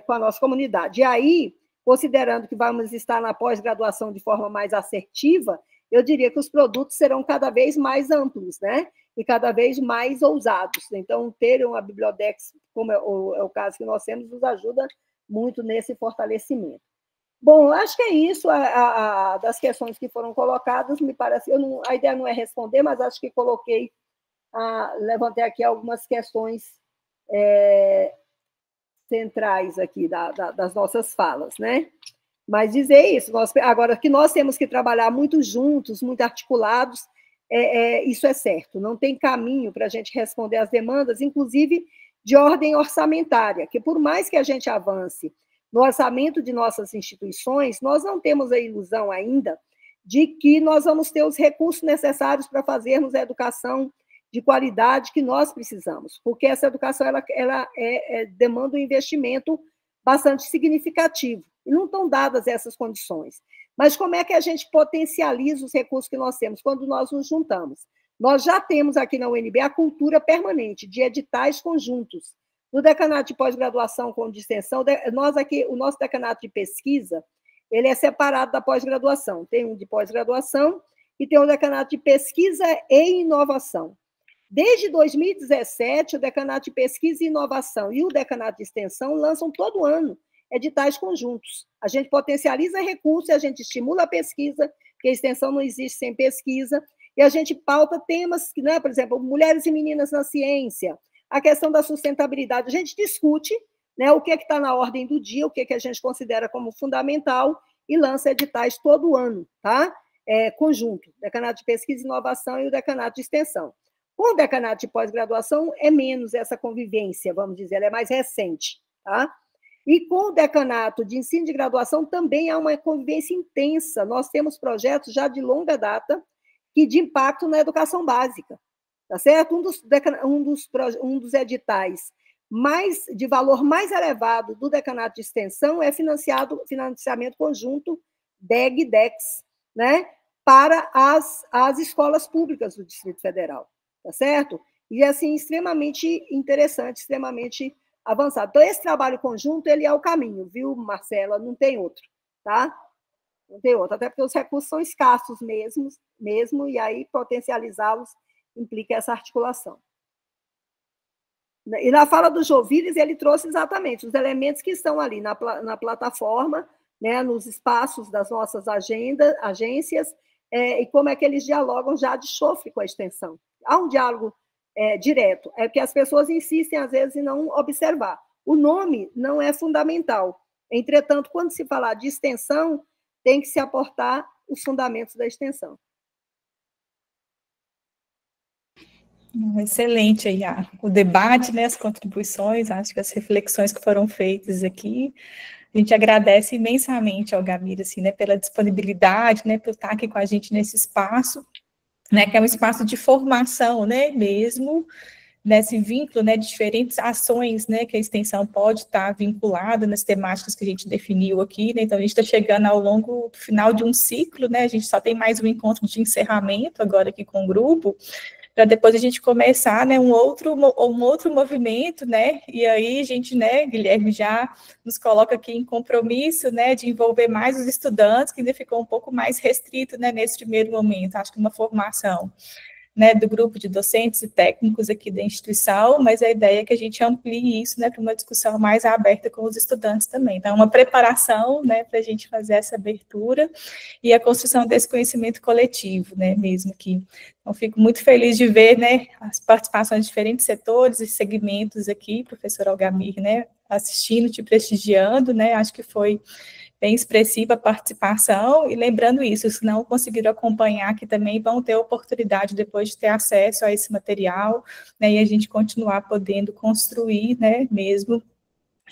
com a nossa comunidade. E aí, considerando que vamos estar na pós-graduação de forma mais assertiva, eu diria que os produtos serão cada vez mais amplos, né? E cada vez mais ousados. Então, ter uma Bibliodex, como é o caso que nós temos, nos ajuda muito nesse fortalecimento. Bom, acho que é isso das questões que foram colocadas. Me parece, a ideia não é responder, mas acho que levantei aqui algumas questões centrais aqui das nossas falas, né? Mas dizer isso, agora que nós temos que trabalhar muito juntos, muito articulados, isso é certo, não tem caminho para a gente responder às demandas, inclusive de ordem orçamentária, que por mais que a gente avance no orçamento de nossas instituições, nós não temos a ilusão ainda de que nós vamos ter os recursos necessários para fazermos a educação de qualidade que nós precisamos, porque essa educação ela demanda um investimento bastante significativo, e não estão dadas essas condições. Mas como é que a gente potencializa os recursos que nós temos quando nós nos juntamos? Nós já temos aqui na UNB a cultura permanente de editais conjuntos. No decanato de pós-graduação com de extensão, o nosso decanato de pesquisa, ele é separado da pós-graduação. Tem um de pós-graduação e tem um decanato de pesquisa e inovação. Desde 2017, o Decanato de Pesquisa e Inovação e o Decanato de Extensão lançam todo ano editais conjuntos. A gente potencializa recursos, a gente estimula a pesquisa, porque a extensão não existe sem pesquisa, e a gente pauta temas, né, por exemplo, mulheres e meninas na ciência, a questão da sustentabilidade. A gente discute, né, o que está na ordem do dia, o que a gente considera como fundamental, e lança editais todo ano, tá? Conjunto, Decanato de Pesquisa e Inovação e o Decanato de Extensão. Com o Decanato de Pós-Graduação, é menos essa convivência, vamos dizer, ela é mais recente, tá? E com o Decanato de Ensino de Graduação também há uma convivência intensa. Nós temos projetos já de longa data que de impacto na educação básica, tá certo? Um dos editais de valor mais elevado do Decanato de Extensão é financiamento conjunto DEG-DEX, né? Para as escolas públicas do Distrito Federal, tá certo? E, assim, extremamente interessante, extremamente avançado. Então, esse trabalho conjunto, ele é o caminho, viu, Marcela? Não tem outro, tá? Não tem outro, até porque os recursos são escassos mesmo e aí potencializá-los implica essa articulação. E na fala do Joviles, ele trouxe exatamente os elementos que estão ali na plataforma, né, nos espaços das nossas agências, e como é que eles dialogam já de chofre com a extensão. Há um diálogo direto, é que as pessoas insistem, às vezes, em não observar. O nome não é fundamental. Entretanto, quando se falar de extensão, tem que se aportar os fundamentos da extensão. Excelente aí o debate, né, as contribuições, acho que as reflexões que foram feitas aqui. A gente agradece imensamente ao Gamir, assim, né, pela disponibilidade, né, por estar aqui com a gente nesse espaço, né, que é um espaço de formação, né, mesmo, nesse vínculo, né, de diferentes ações, né, que a extensão pode estar vinculada nas temáticas que a gente definiu aqui, né, então a gente está chegando ao longo do final de um ciclo, né, a gente só tem mais um encontro de encerramento agora aqui com o grupo, para depois a gente começar, né, um outro movimento, né, e aí a gente, né, Guilherme já nos coloca aqui em compromisso, né, de envolver mais os estudantes, que ainda ficou um pouco mais restrito, né, nesse primeiro momento, acho que uma formação, né, do grupo de docentes e técnicos aqui da instituição, mas a ideia é que a gente amplie isso, né, para uma discussão mais aberta com os estudantes também. Então, uma preparação, né, para a gente fazer essa abertura e a construção desse conhecimento coletivo, né, mesmo que. Então, fico muito feliz de ver, né, as participações de diferentes setores e segmentos aqui, professor Algamir, né, assistindo, te prestigiando, né, acho que foi bem expressiva a participação, e lembrando isso, se não conseguiram acompanhar aqui também, vão ter oportunidade depois de ter acesso a esse material, né, e a gente continuar podendo construir, né, mesmo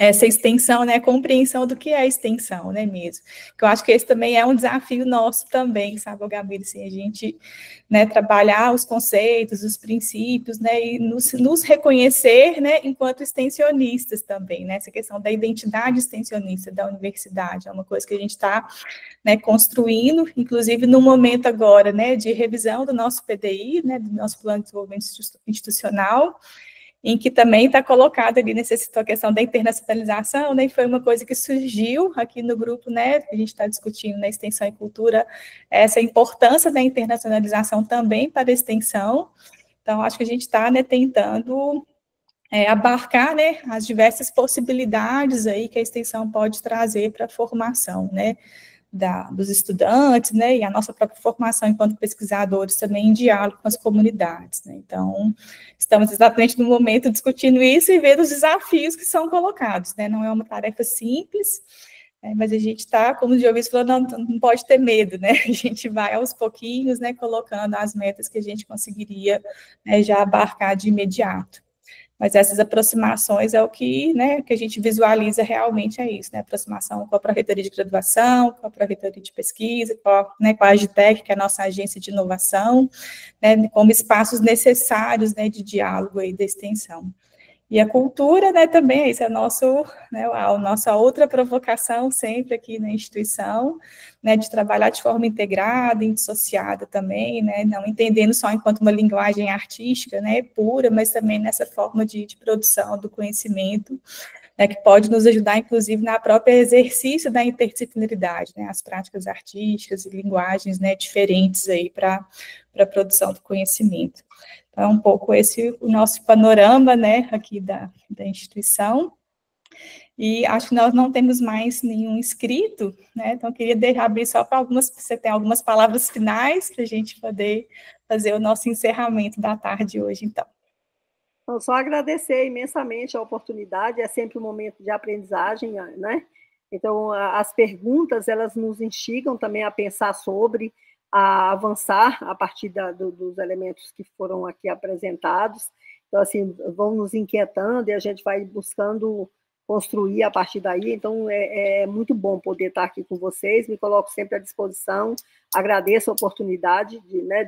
essa extensão, né, a compreensão do que é a extensão, né, mesmo. Que eu acho que esse também é um desafio nosso também, sabe, Gabriel, assim, a gente, né, trabalhar os conceitos, os princípios, né, e nos reconhecer, né, enquanto extensionistas também, né, essa questão da identidade extensionista da universidade, é uma coisa que a gente está, né, construindo, inclusive no momento agora, né, de revisão do nosso PDI, né, do nosso Plano de Desenvolvimento Institucional, em que também está colocado ali, necessitou a questão da internacionalização, né, e foi uma coisa que surgiu aqui no grupo, né, a gente está discutindo na Extensão e Cultura, essa importância da internacionalização também para a extensão, então acho que a gente está, né, tentando abarcar, né, as diversas possibilidades aí que a extensão pode trazer para a formação, né, dos estudantes, né, e a nossa própria formação enquanto pesquisadores também em diálogo com as comunidades, né, então estamos exatamente no momento discutindo isso e vendo os desafios que são colocados, né, não é uma tarefa simples, mas a gente está, como o Diogo falou, não pode ter medo, né, a gente vai aos pouquinhos, né, colocando as metas que a gente conseguiria, né, já abarcar de imediato. Mas essas aproximações é o que, né, que a gente visualiza realmente é isso, né, aproximação com a Pró-Reitoria de Graduação, com a Pró-Reitoria de Pesquisa, com a Agitec, que é a nossa agência de inovação, né, como espaços necessários, né, de diálogo aí da extensão. E a cultura, né, também, isso é a nossa outra provocação sempre aqui na instituição, né, de trabalhar de forma integrada, indissociada também, né, não entendendo só enquanto uma linguagem artística, né, pura, mas também nessa forma de produção do conhecimento, né, que pode nos ajudar, inclusive, na própria exercício da interdisciplinaridade, né, as práticas artísticas e linguagens, né, diferentes aí para a produção do conhecimento. Então, é um pouco esse o nosso panorama, né, aqui da instituição. E acho que nós não temos mais nenhum inscrito, né? Então, queria abrir só para você tem algumas palavras finais para a gente poder fazer o nosso encerramento da tarde hoje, então. Então, só agradecer imensamente a oportunidade, é sempre um momento de aprendizagem, né? Então, as perguntas, elas nos instigam também a pensar sobre, a avançar a partir dos elementos que foram aqui apresentados. Então, assim, vão nos inquietando e a gente vai buscando construir a partir daí. Então, é muito bom poder estar aqui com vocês, me coloco sempre à disposição, agradeço a oportunidade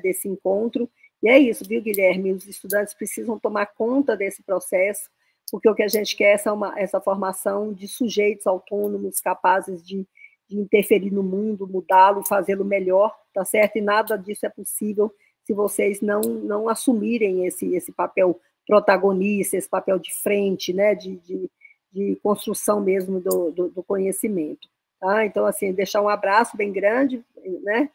desse encontro. E é isso, viu, Guilherme? Os estudantes precisam tomar conta desse processo, porque o que a gente quer é essa formação de sujeitos autônomos, capazes de interferir no mundo, mudá-lo, fazê-lo melhor, tá certo? E nada disso é possível se vocês não assumirem esse papel protagonista, esse papel de frente, né, de construção mesmo do conhecimento. Tá? Então, assim, deixar um abraço bem grande, né,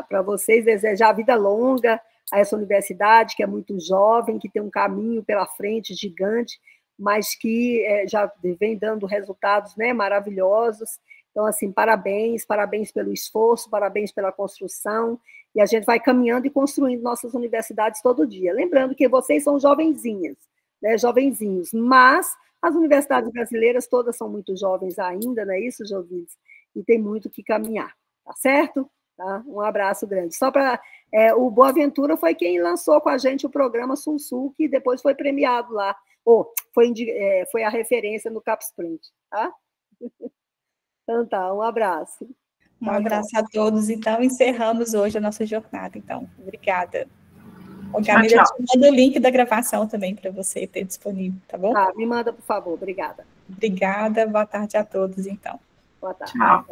para vocês, desejar vida longa a essa universidade, que é muito jovem, que tem um caminho pela frente gigante, mas que já vem dando resultados, né, maravilhosos. Então, assim, parabéns pelo esforço, parabéns pela construção, e a gente vai caminhando e construindo nossas universidades todo dia. Lembrando que vocês são jovenzinhas, né, jovenzinhos, mas as universidades brasileiras todas são muito jovens ainda, não é isso, Jovides? E tem muito que caminhar, tá certo? Tá? Um abraço grande. Só para... o Boaventura foi quem lançou com a gente o programa Sul-Sul, que depois foi premiado lá. Foi a referência no Capsprint, tá? Então tá, um abraço. Um abraço a todos. Então, encerramos hoje a nossa jornada. Então, obrigada. O Camila te manda o link da gravação também para você ter disponível, tá bom? Tá, me manda, por favor. Obrigada. Obrigada. Boa tarde a todos, então. Boa tarde. Tchau.